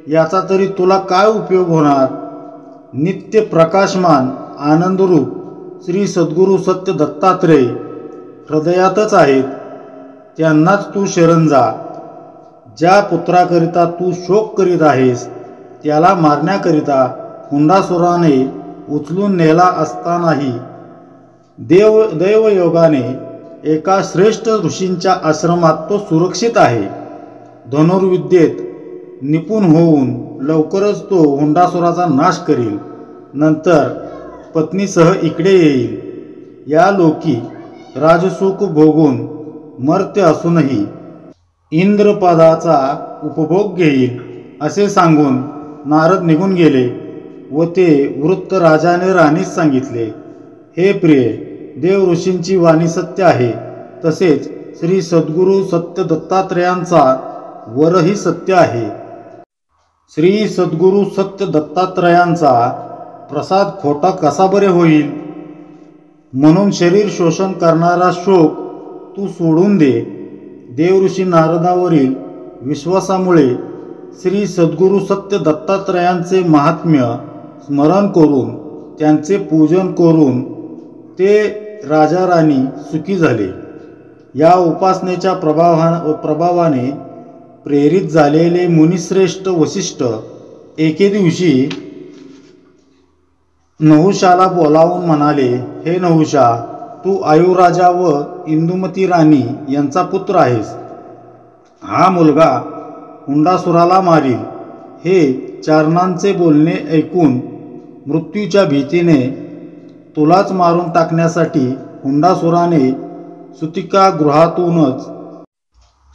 याचा तरी तुला काय उपयोग होणार? नित्य प्रकाशमान आनंदरूप श्री सद्गुरु सत्य दत्तात्रेय हृदयातच आहेत, त्यांनाच तू शरण जा। ज्या पुत्राकरिता तू शोक करीत आहेस त्याला मारण्याकरिता हुंडासुराने उचलून नेला असतानाही दैवयोगाने एका श्रेष्ठ ऋषींच्या आश्रमात तो सुरक्षित आहे। धनुर्विद्येत निपुण होऊन लवकरच तो हुंडासुराचा नाश करील, नंतर पत्नीसह इकडे येईल। या लोकी राजसुख भोगून मर्त्य असूनही इंद्रपदाचा उपभोग घेईल, असे सांगून नारद निघून गेले व ते वृत्त राजाने राणीस सांगितले। हे प्रिय, देव ऋषींची वाणी सत्य आहे, तसेच श्री सद्गुरु सत्य दत्तात्रेयांचा वरही सत्य आहे। श्री सद्गुरु सत्य दत्तात्रेयांचा प्रसाद खोटा कसा बरे होईल? म्हणून शरीर शोषण करणारा शोक तू सोडून दे। देवऋषी नारदावरील विश्वासामुळे श्री सद्गुरू सत्य दत्तात्रयांचे महात्म्य स्मरण करून त्यांचे पूजन करून ते राजा राणी सुखी झाले. या उपासनेच्या प्रभावाने प्रेरित झालेले मुनिश्रेष्ठ वसिष्ठ एके दिवशी नहुषाला बोलावून म्हणाले, हे नहुषा, तू आयुराजा व इंदुमती राणी यांचा पुत्र आहेस. हा मुलगा हुंडासुराला मारील. हे चारणांचे बोलणे ऐकून मृत्यूच्या भीतीने तुलाच मारून टाकण्यासाठी हुंडासुराने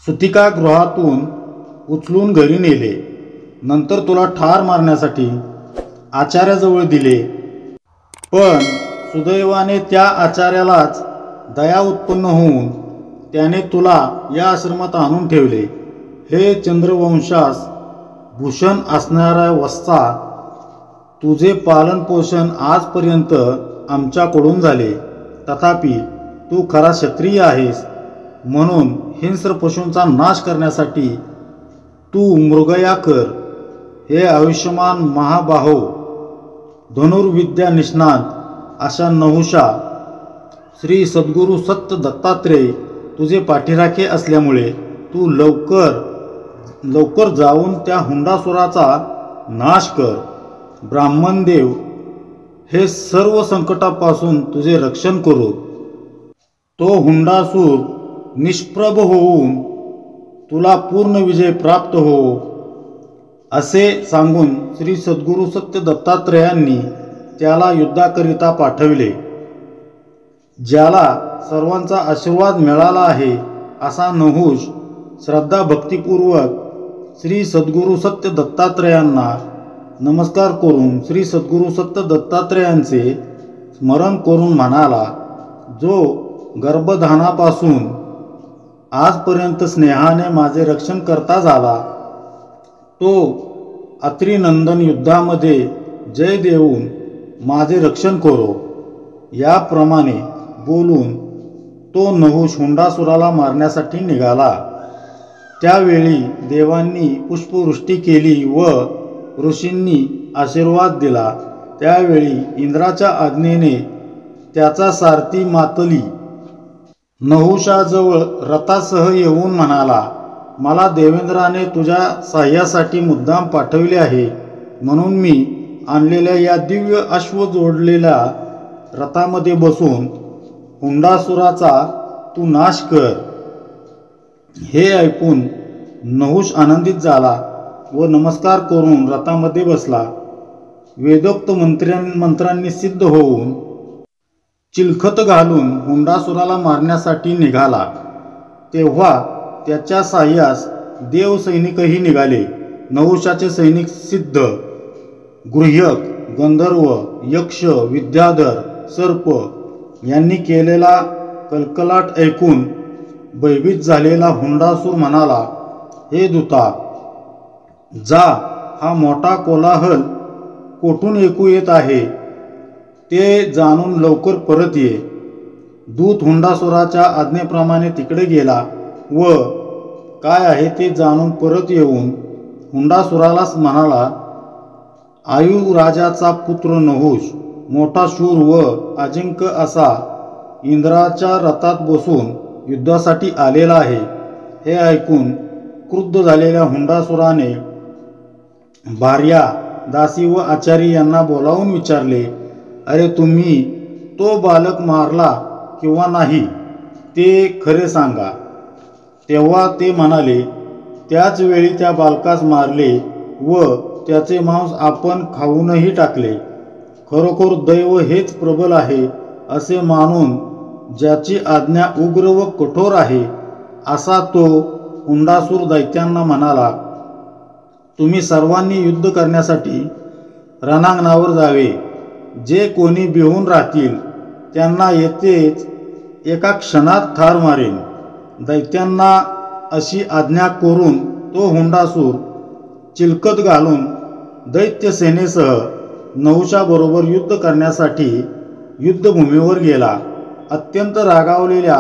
सुतिकागृहातून उचलून घरी नेले. नंतर तुला ठार मारण्यासाठी आचार्याजवळ दिले. पण सुदैवाने त्या आचार्यालाच दया उत्पन्न होऊन त्याने तुला या आश्रमात आणून ठेवले. हे चंद्रवंशास भूषण असणाऱ्या वत्सा, तुझे पालनपोषण आजपर्यंत आमच्याकडून झाले. तथापि तू खरा क्षत्रिय आहेस, म्हणून हिंस्र पशूंचा नाश करण्यासाठी तू मृगया कर. हे आयुष्यमान महाबाहो, धनुर्विद्या निष्णात अशा नहुषा, श्री सद्गुरू सत्य दत्तात्रेय तुझे पाठीराखे असल्यामुळे तू लवकर जाऊन त्या हुंडासुराचा नाश कर. ब्राह्मणदेव हे सर्व संकटापासून तुझे रक्षण करो. तो हुंडासूर निष्प्रभ होऊन तुला पूर्ण विजय प्राप्त हो. असे सांगून श्री सद्गुरू सत्य दत्तात्रयांनी त्याला युद्धाकरिता पाठविले. ज्याला सर्वांचा आशीर्वाद मिळाला आहे असा नहुष श्रद्धा भक्तिपूर्वक श्री सद्गुरू सत्य दत्तात्रयांना नमस्कार करून श्री सद्गुरू सत्य दत्तात्रयांचे स्मरण करून म्हणाला, जो गर्भधानापासून आजपर्यंत स्नेहाने माझे रक्षण करता झाला, तो अत्रिनंदन युद्धामध्ये जय देऊन माझे रक्षण करो. याप्रमाणे बोलून तो नहुष हुंडासुराला मारण्यासाठी निघाला. त्यावेळी देवांनी पुष्पवृष्टी केली व ऋषींनी आशीर्वाद दिला. त्यावेळी इंद्राच्या आज्ञेने त्याचा सारथी मातली नहुषाजवळ रथासह येऊन म्हणाला, मला देवेंद्राने तुझ्या साह्यासाठी मुद्दाम पाठविले आहे, म्हणून मी आणलेल्या या दिव्य अश्व जोडलेल्या रथामध्ये बसून हुंडासुराचा तू नाश कर. हे ऐकून नहुष आनंदित झाला व नमस्कार करून रथामध्ये बसला. वेदोक्त मंत्रांनी सिद्ध होऊन चिलखत घालून हुंडासुराला मारण्यासाठी निघाला. तेव्हा त्याच्या साह्यास देव सैनिकही निघाले. नहुषाचे सैनिक सिद्ध, गृह्यक, गंधर्व, यक्ष, विद्याधर, सर्प यांनी केलेला कलकलाट ऐकून भयभीत झालेला हुंडासूर म्हणाला, हे दूता, जा, हा मोठा कोलाहल कोठून ऐकू येत आहे ते जाणून लवकर परत ये. दूत हुंडासुराच्या आज्ञेप्रमाणे तिकडे गेला व काय आहे ते जाणून परत येऊन हुंडासुरालाच म्हणाला, आयुराजाचा पुत्र नहुष मोठा शूर व अजिंक्य असा इंद्राच्या रथात बसून युद्धासाठी आलेला आहे. हे ऐकून क्रुद्ध झालेल्या हुंडासुराने भार्या, दासी व आचारी यांना बोलावून विचारले, अरे तुम्ही तो बालक मारला किंवा नाही ते खरे सांगा. तेव्हा ते म्हणाले, त्याच वेळी त्या बालकास मारले व त्याचे मांस आपण खाऊनही टाकले. खरोखर दैव हेच प्रबल आहे असे मानून ज्याची आज्ञा उग्र व कठोर आहे असा तो हुंडासूर दैत्यांना म्हणाला, तुम्ही सर्वांनी युद्ध करण्यासाठी रणांगणावर जावे. जे कोणी बिहून राहतील त्यांना येथेच एका क्षणात ठार मारेन. दैत्यांना अशी आज्ञा करून तो हुंडासूर चिलखत घालून दैत्य सेनेसह नहुषाबरोबर युद्ध करण्यासाठी युद्धभूमीवर गेला. अत्यंत रागावलेल्या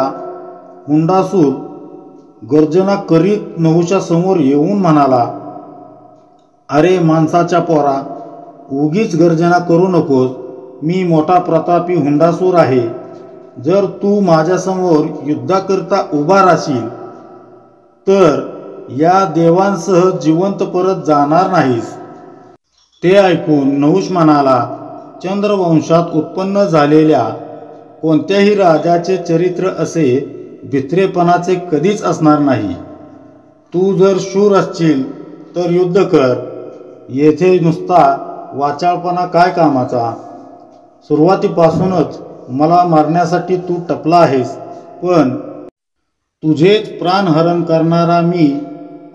हुंडासूर गर्जना करीत नहुषासमोर येऊन म्हणाला, अरे माणसाच्या पोरा, उगीच गर्जना करू नकोस. मी मोठा प्रतापी हुंडासूर आहे. जर तू माझ्यासमोर युद्धाकरता उभा राहशील तर या देवांसह जिवंत परत जाणार नाहीस. ते ऐकून नहुष म्हणाला, चंद्रवंशात उत्पन्न झालेल्या कोणत्याही राजाचे चरित्र असे भित्रेपणाचे कधीच असणार नाही. तू जर शूर असशील तर युद्ध कर. येथे नुसता वाचाळपणा काय कामाचा. सुरुवातीपासूनच मला मारण्यासाठी तू टपला आहेस, पण तुझेच प्राणहरण करणारा मी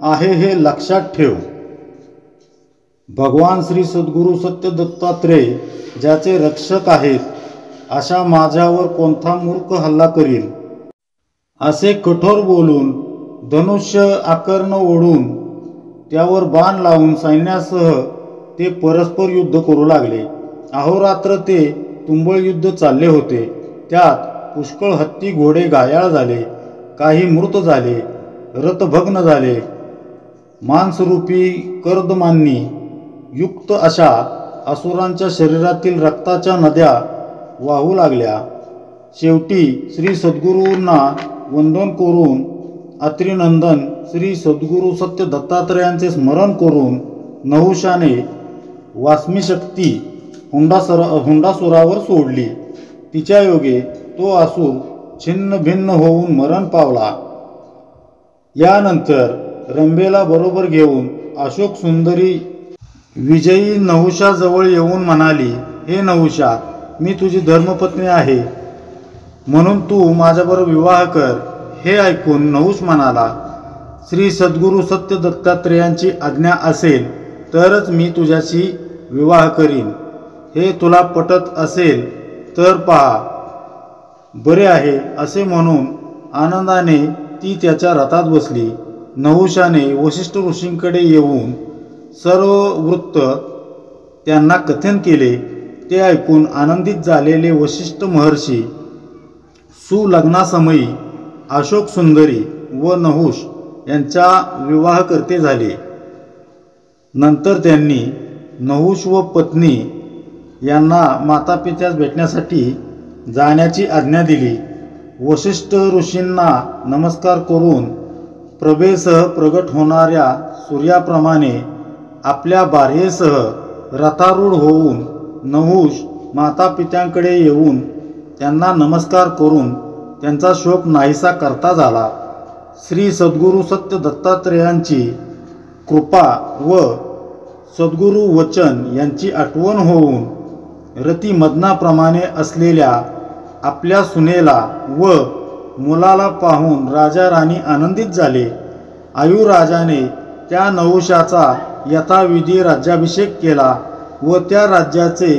आहे हे लक्षात ठेव. भगवान श्री सद्गुरू सत्य दत्तात्रेय ज्याचे रक्षक आहेत अशा माझ्यावर कोणता मूर्ख हल्ला करील. असे कठोर बोलून धनुष्य आकर्ण ओढून त्यावर बाण लावून सैन्यासह ते परस्पर युद्ध करू लागले. अहोरात्र ते तुंबळ युद्ध चालले होते. त्यात पुष्कळ हत्ती घोडे घायाळ झाले, काही मृत झाले, रथभग्न झाले. मांसरूपी कर्दमांनी युक्त अशा असुरांच्या शरीरातील रक्ताच्या नद्या वाहू लागल्या. शेवटी श्री सद्गुरूंना वंदन करून अत्रिनंदन श्री सद्गुरू सत्य दत्तात्रेयांचे स्मरण करून नहुषाने वास्मीशक्ती हुंडासुरावर सोडली. तिच्या योगे तो असुर छिन्न भिन्न होऊन मरण पावला. यानंतर रंभेला बरोबर घेऊन अशोक सुंदरी विजयी नहुषाजवळ येऊन म्हणाली, हे नहुषा, मी तुझी धर्मपत्नी आहे, म्हणून तू माझ्याबरोबर विवाह कर. हे ऐकून नहुष म्हणाला, श्री सद्गुरू सत्य दत्तात्रेयांची आज्ञा असेल तरच मी तुझ्याशी विवाह करीन. हे तुला पटत असेल तर पहा. बरे आहे असे म्हणून आनंदाने ती त्याच्या रथात बसली. नहुषाने वसिष्ठ ऋषींकडे येऊन सर्व वृत्त त्यांना कथन केले. ते ऐकून आनंदित झालेले वसिष्ठ महर्षी सुलग्नासमयी अशोक सुंदरी व नहुष यांचा विवाह करते झाले. नंतर त्यांनी नहुष व पत्नी यांना मातापित्यास भेटण्यासाठी जाण्याची आज्ञा दिली. वसिष्ठ ऋषींना नमस्कार करून प्रभेसह प्रगट होणाऱ्या सूर्याप्रमाणे आपल्या बाह्येसह रथारूढ होऊन नहुष मातापित्यांकडे येऊन त्यांना नमस्कार करून त्यांचा शोक नाहीसा करता झाला. श्री सद्गुरू सत्य दत्तात्रेयांची कृपा व सद्गुरू वचन यांची आठवण होऊन रतिमदनाप्रमाणे असलेल्या आपल्या सुनेला व मुलाला पाहून राजा राणी आनंदित झाले. आयुराजाने त्या नहुषाचा यथाविधी राज्याभिषेक केला व त्या राज्याचे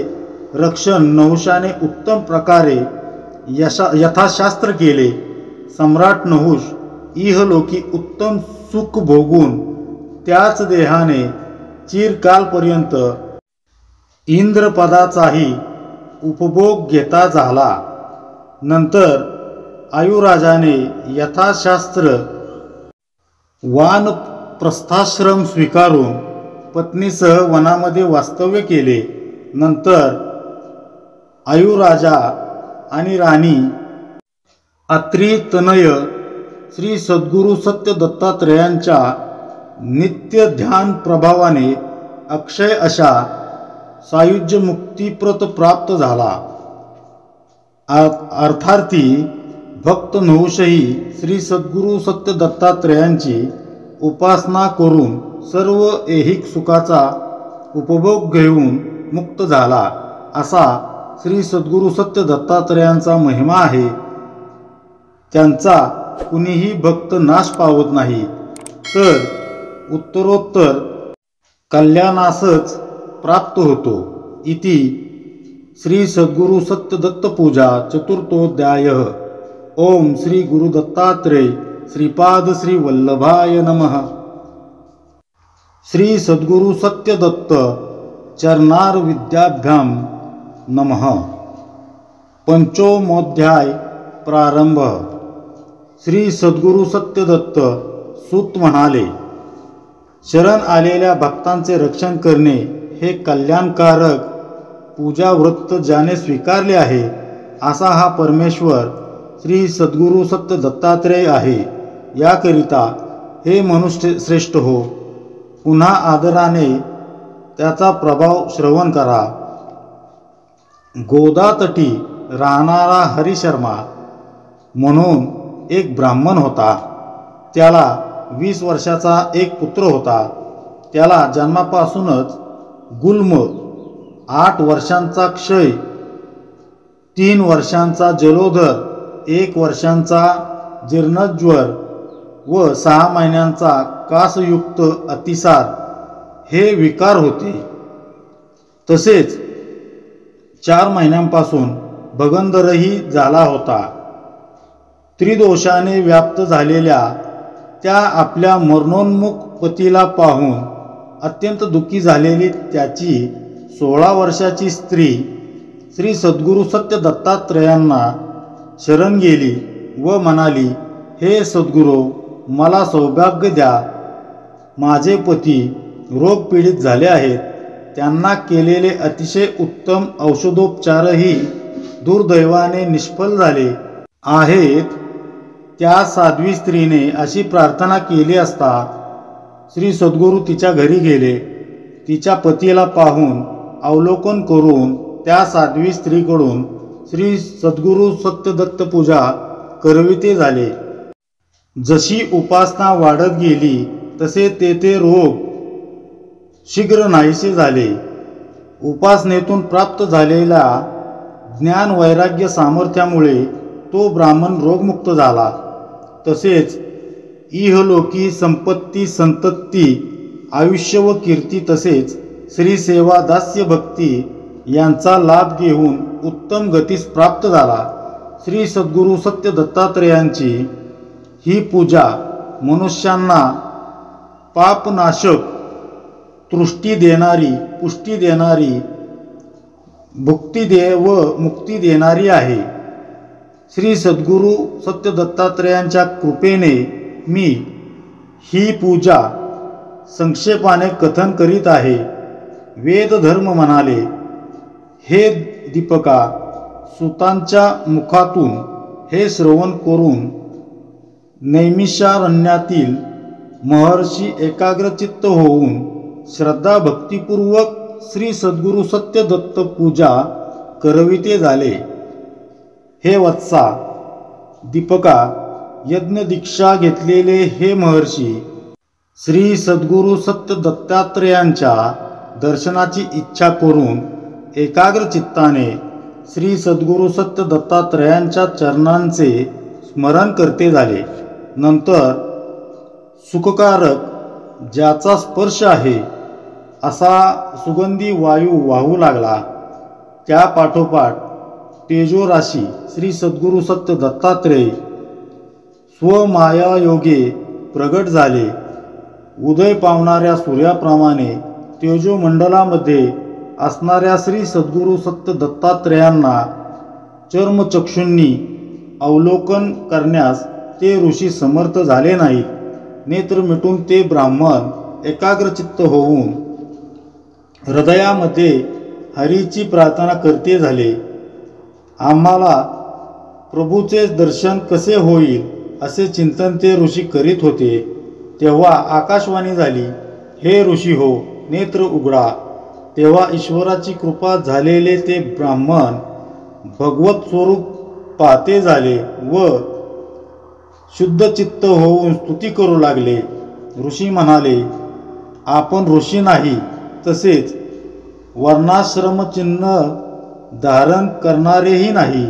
रक्षण नहुषाने उत्तम प्रकारे यथाशास्त्र केले. सम्राट नहुष इहलोकी उत्तम सुख भोगून त्याच देहाने चिरकालपर्यंत इंद्रपदाचाही उपभोग घेता झाला. नंतर आयुराजाने यथाशास्त्र वानप्रस्थाश्रम स्वीकारून पत्नीसह वनामध्ये वास्तव्य केले. नंतर आयुराजा आणि राणी अत्रि तनय श्री सद्गुरू सत्य दत्तात्रेयांच्या नित्य ध्यान प्रभावाने अक्षय अशा सायुज्य मुक्तिप्रत प्राप्त झाला. अर्थार्थी भक्त नहुषही श्री सद्गुरू सत्य दत्तात्रेयांची उपासना करून सर्व ऐहिक सुखाचा उपभोग घेऊन मुक्त झाला. असा श्री सद्गुरू सत्य दत्तात्रेयांचा महिमा आहे. त्यांचा कुणीही भक्त नाश पावत नाही, तर उत्तरोत्तर कल्याणासच प्राप्त होतो. इति श्री सद्गुरू सत्य दत्त पूजा चतुर्थोध्यायः. ओम श्री गुरु दत्तात्रेय श्रीपाद श्री वल्लभाय नमः. श्री सद्गुरू सत्य दत्त चरणार विद्याभ्याम नमः. पंचमोध्याय प्रारंभ. श्री सद्गुरू सत्य दत्त सूत म्हणाले, शरण आलेल्या भक्तांचे रक्षण करणे हे कल्याणकारक पूजा व्रत ज्याने स्वीकारले आहे असा हा परमेश्वर श्री सद्गुरू सत्य दत्तात्रेय आहे. याकरिता हे मनुष्य श्रेष्ठ हो, पुन्हा आदराने त्याचा प्रभाव श्रवण करा. गोदातटी राहणारा हरिशर्मा म्हणून एक ब्राह्मण होता. त्याला 20 वर्षाचा एक पुत्र होता. त्याला जन्मापासूनच गुल्म, 8 वर्षांचा क्षय, 3 वर्षांचा जलोदर, 1 वर्षांचा जीर्णज्वर व 6 महिन्यांचा कासयुक्त अतिसार हे विकार होते. तसेच 4 महिन्यांपासून भगंदरही झाला होता. त्रिदोषाने व्याप्त झालेल्या त्या आपल्या मरणोन्मुख पतीला पाहून अत्यंत दुःखी झालेली त्याची 16 वर्षाची स्त्री श्री सद्गुरू सत्य दत्तात्रेयांना शरण गेली व म्हणाली, हे सद्गुरू, मला सौभाग्य द्या. माझे पती रोगपीडित झाले आहेत. त्यांना केलेले अतिशय उत्तम औषधोपचारही दुर्दैवाने निष्फळ झाले आहेत. त्या साध्वी स्त्रीने अशी प्रार्थना केली असता श्री सद्गुरू तिच्या घरी गेले. तिच्या पतीला पाहून अवलोकन करून त्या साध्वी स्त्रीकडून श्री सद्गुरू सत्यदत्त पूजा करविते झाले. जशी उपासना वाढत गेली तसे तेथे रोग शीघ्र नाहीसे झाले. उपासनेतून प्राप्त झालेल्या ज्ञान वैराग्य सामर्थ्यामुळे तो ब्राह्मण रोगमुक्त झाला. तसेच इहलोकी संपत्ती, संतती, आयुष्य व कीर्ती तसेच श्रीसेवा, दास्य भक्ती यांचा लाभ घेऊन उत्तम गतीस प्राप्त झाला. श्री सद्गुरू सत्य दत्तात्रेयांची ही पूजा मनुष्यांना पापनाशक, तृष्टी देणारी, पुष्टी देणारी, भुक्ती व मुक्ती देणारी आहे. श्री सद्गुरू सत्य दत्तात्रेयांच्या कृपेने मी ही पूजा संक्षेपाने कथन करीत आहे. वेद धर्म म्हणाले, हे दीपका, सुतांच्या मुखातून हे श्रवण करून नैमिषारण्यातील महर्षी एकाग्रचित्त होऊन श्रद्धा भक्तिपूर्वक श्री सद्गुरू सत्य दत्त पूजा करविते झाले. हे वत्सा दीपका, यज्ञ दीक्षा घेतलेले हे महर्षी, श्री सद्गुरू सत्य दत्तात्रेयांच्या दर्शनाची इच्छा करून एकाग्र चित्ताने श्री सद्गुरू सत्य दत्तात्रेयांच्या चरणांचे स्मरण करते झाले. नंतर सुखकारक ज्याचा स्पर्श आहे असा सुगंधी वायू वाहू लागला. त्या पाठोपाठ तेजोराशी श्री सद्गुरू सत्य दत्तात्रेय स्वमायायोगे प्रगट झाले. उदय पावणाऱ्या सूर्याप्रमाणे तेजोमंडलामध्ये असणाऱ्या श्री सद्गुरू सत्य दत्तात्रेयांना चर्मचक्षूंनी अवलोकन करण्यास ते ऋषी समर्थ झाले नाहीत. नेत्र मिटून ते ब्राह्मण एकाग्रचित्त होऊन हृदयामध्ये हरीची प्रार्थना करते झाले. आम्हाला प्रभूचे दर्शन कसे होईल असे चिंतन ते ऋषी करीत होते. तेव्हा आकाशवाणी झाली, हे ऋषी हो, नेत्र उघडा. तेव्हा ईश्वराची कृपा झालेले ते ब्राह्मण भगवत स्वरूप पाहते झाले व शुद्ध चित्त होऊन स्तुती करू लागले. ऋषी म्हणाले, आपण ऋषी नाही, तसेच वर्णाश्रम चिन्ह धारण करणारेही नाही.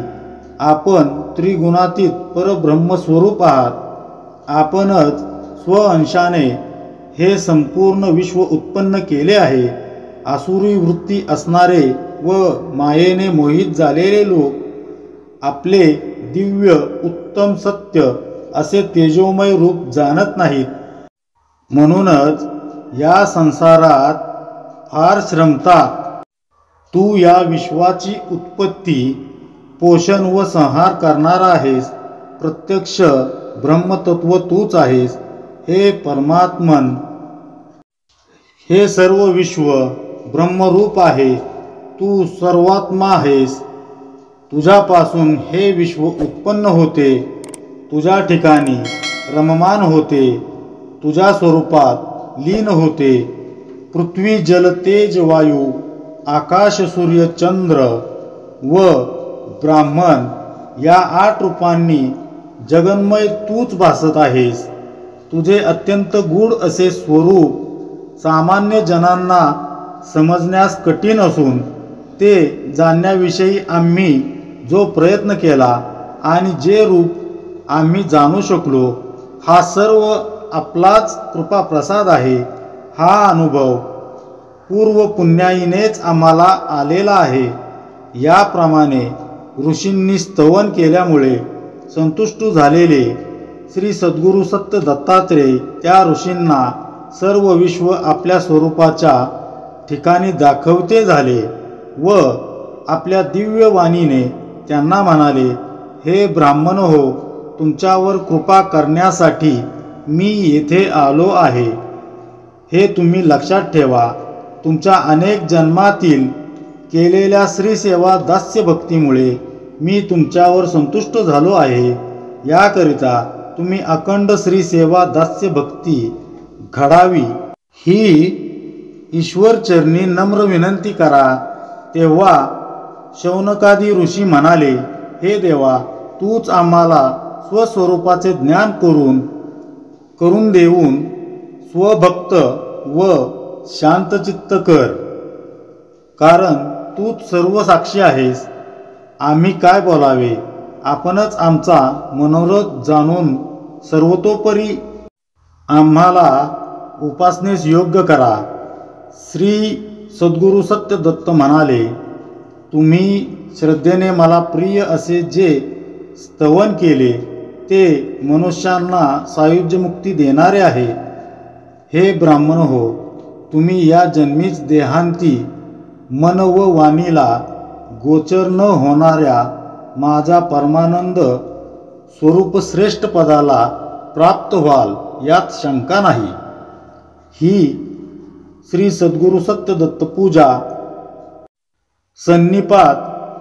आपण त्रिगुणातीत परब्रह्म स्वरूप आहात. आपणच स्वअंशाने हे संपूर्ण विश्व उत्पन्न केले आहे. आसुरी वृत्ती असणारे व मायेने मोहित झालेले लोक आपले दिव्य उत्तम सत्य असे तेजोमय रूप जाणत नाहीत. म्हणूनच या संसारात फार श्रमतात. तू या विश्वाची उत्पत्ती, पोषण व संहार करणारा आहेस. प्रत्यक्ष ब्रह्मतत्व तूच आहेस. हे परमात्मन हे सर्व विश्व ब्रह्मरूप आहे, तू सर्वात्मा आहेस. तुझ्यापासून हे विश्व उत्पन्न होते, तुझ्या ठिकाणी रममान होते, तुझ्या स्वरूपात लीन होते. पृथ्वी जल तेज वायू आकाश सूर्य चंद्र व ब्राह्मण या 8 रूपांनी जगन्मय तूच भासत आहेस. तुझे अत्यंत गूढ असे स्वरूप सामान्य जनांना समजण्यास कठीण असून ते जाणण्याविषयी आम्ही जो प्रयत्न केला आणि जे रूप आम्ही जाणू शकलो, हा सर्व आपलाच कृपा प्रसाद आहे. हा अनुभव पूर्व पुण्याईनेच आम्हाला आलेला आहे. याप्रमाणे ऋषींनी स्तवन केल्यामुळे संतुष्ट झालेले श्री सद्गुरु सत्य दत्तात्रेय त्या ऋषींना सर्व विश्व आपल्या स्वरूपाच्या ठिकाणी दाखवते झाले व आपल्या दिव्य वाणीने त्यांना म्हणाले, हे ब्राह्मण हो, तुमच्यावर कृपा करण्यासाठी मी येथे आलो आहे. हे तुम्ही लक्षात ठेवा. तुमच्या अनेक जन्मातील केलेल्या श्रीसेवा दास्य भक्तीमुळे मी तुमच्यावर संतुष्ट झालो आहे. याकरिता तुम्ही अखंड श्रीसेवा दास्य भक्ती घडावी ही ईश्वर चरणी नम्र विनंती करा. तेव्हा शौनकादी ऋषी म्हणाले, हे देवा, तूच आम्हाला स्वस्वरूपाचे ज्ञान करून देऊन स्वभक्त व शांतचित्त कर, कारण तूच सर्व साक्षी आहेस. आम्ही काय बोलावे? आपणच आमचा मनोरथ जाणून सर्वतोपरी आम्हाला उपासनेस योग्य करा. श्री सद्गुरु सत्य दत्त म्हणाले, तुम्ही श्रद्धेने मला प्रिय असे जे स्तवन केले ते मनुष्यांना सायुज्यमुक्ती देणारे आहे. हे ब्राह्मण हो, तुम्ही या जन्मीच देहांती मन व वाणीला गोचर न होणाऱ्या माझा परमानंद स्वरूप श्रेष्ठ पदाला प्राप्त व्हाल यात शंका नाही. ही श्री सद्गुरु सत्य दत्त पूजा संनिपात,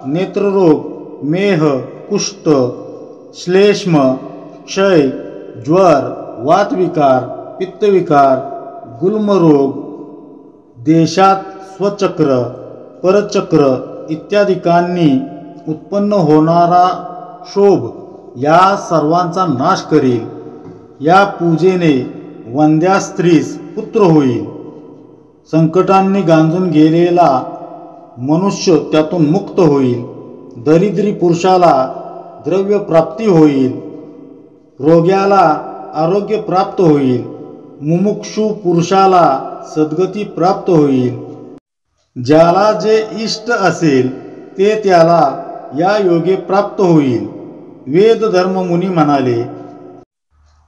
नेत्ररोग, मेह, कुष्ठ, श्लेष्म, क्षय, ज्वर, वातविकार, पित्तविकार, गुल्मरोग, देशात स्वचक्र, परचक्र इत्यादिकांनी उत्पन्न होणारा क्षोभ या सर्वांचा नाश करील. या पूजेने वंद्या स्त्रीस पुत्र होईल. संकटांनी गांजून गेलेला मनुष्य त्यातून मुक्त होईल. दरिद्री पुरुषाला द्रव्य प्राप्ती होईल. रोग्याला आरोग्य प्राप्त होईल. मुमुक्षु पुरुषाला सद्गती प्राप्त होईल. ज्याला जे इष्ट असेल ते त्याला या योगे प्राप्त होईल. वेद धर्म मुनी म्हणाले,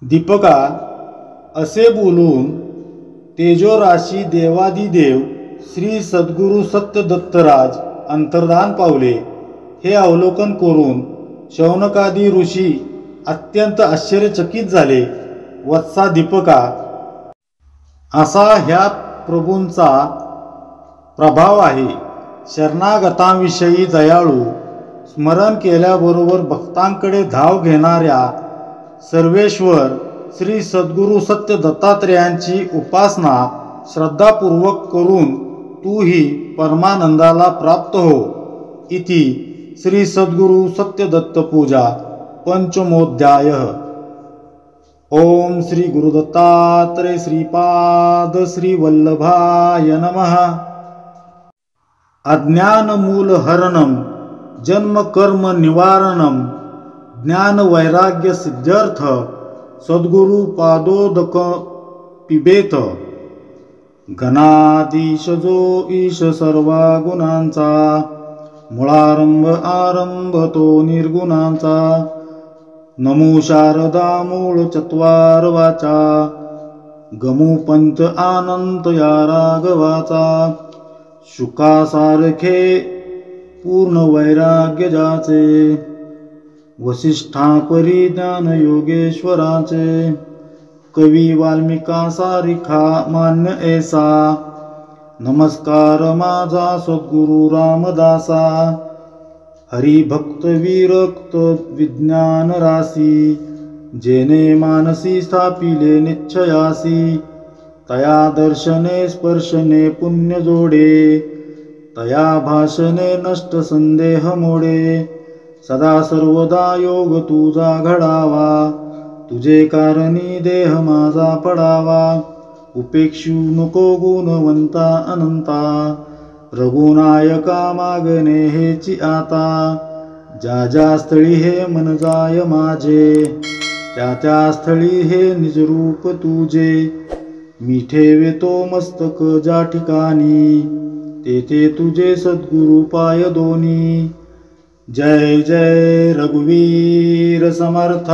दीपका, असे बोलून तेजोराशी देवादिदेव श्री सद्गुरु सत्य दत्तराज अंतर्धान पावले. हे अवलोकन करून शौनकादी ऋषी अत्यंत आश्चर्यचकित झाले. वत्सा दीपका, असा ह्या प्रभूंचा प्रभाव आहे. शरणागतांविषयी दयाळू, स्मरण केल्याबरोबर भक्तांकडे धाव घेणाऱ्या सर्वेश्वर श्री सद्गुरु सत्य दत्तात्रेयांची उपासना श्रद्धापूर्वक करून तूही परमानंदाला प्राप्त हो. इति श्री सद्गुरु सत्य दत्त पूजा पंचमोध्याय. ओम श्री गुरुदत्तात्रेय श्रीपाद श्री वल्लभाय नमः. अज्ञानमूलहरणं जन्म कर्म निवारणं ज्ञान वैराग्य सिद्ध्यर्थ सद्गुरु पादोदक पिबेत. गणाधीश जो ईश सर्वा गुणांचा, मुळारंभ आरंभ तो निर्गुणांचा. नमो शारदा मूळ चत्वार वाचा, गमू पंच आनंत या राघवाचा. शुकासारखे पूर्ण वैराग्य जाचे, वसिष्ठा परिज्ञान योगेश्वराचे. कवी वाल्मिका सारिखा मान्य ऐसा, नमस्कार माझा सद्गुरु रामदासा, हरिभक्त विरक्त विज्ञान रासी, जेने मानसी स्थापिले निश्चयासी, तया दर्शने स्पर्शने पुण्य जोडे, तया भाषणे नष्ट संदेह मोडे, सदा सर्वदा योग तुझा घडावा, तुझे कारणी देह माझा पडावा, उपेक्षू नको गुणवंता अनंता, रघुनायका मागणे हेची आता, ज्या ज्या स्थळी हे मन जाय माझे, त्या त्या स्थळी हे निजरूप तुझे, मी ठेवेतो मस्तक ज्या ठिकाणी, तेथे तुझे सद्गुरु पाय दोनी। जय जय रघुवीर समर्थ।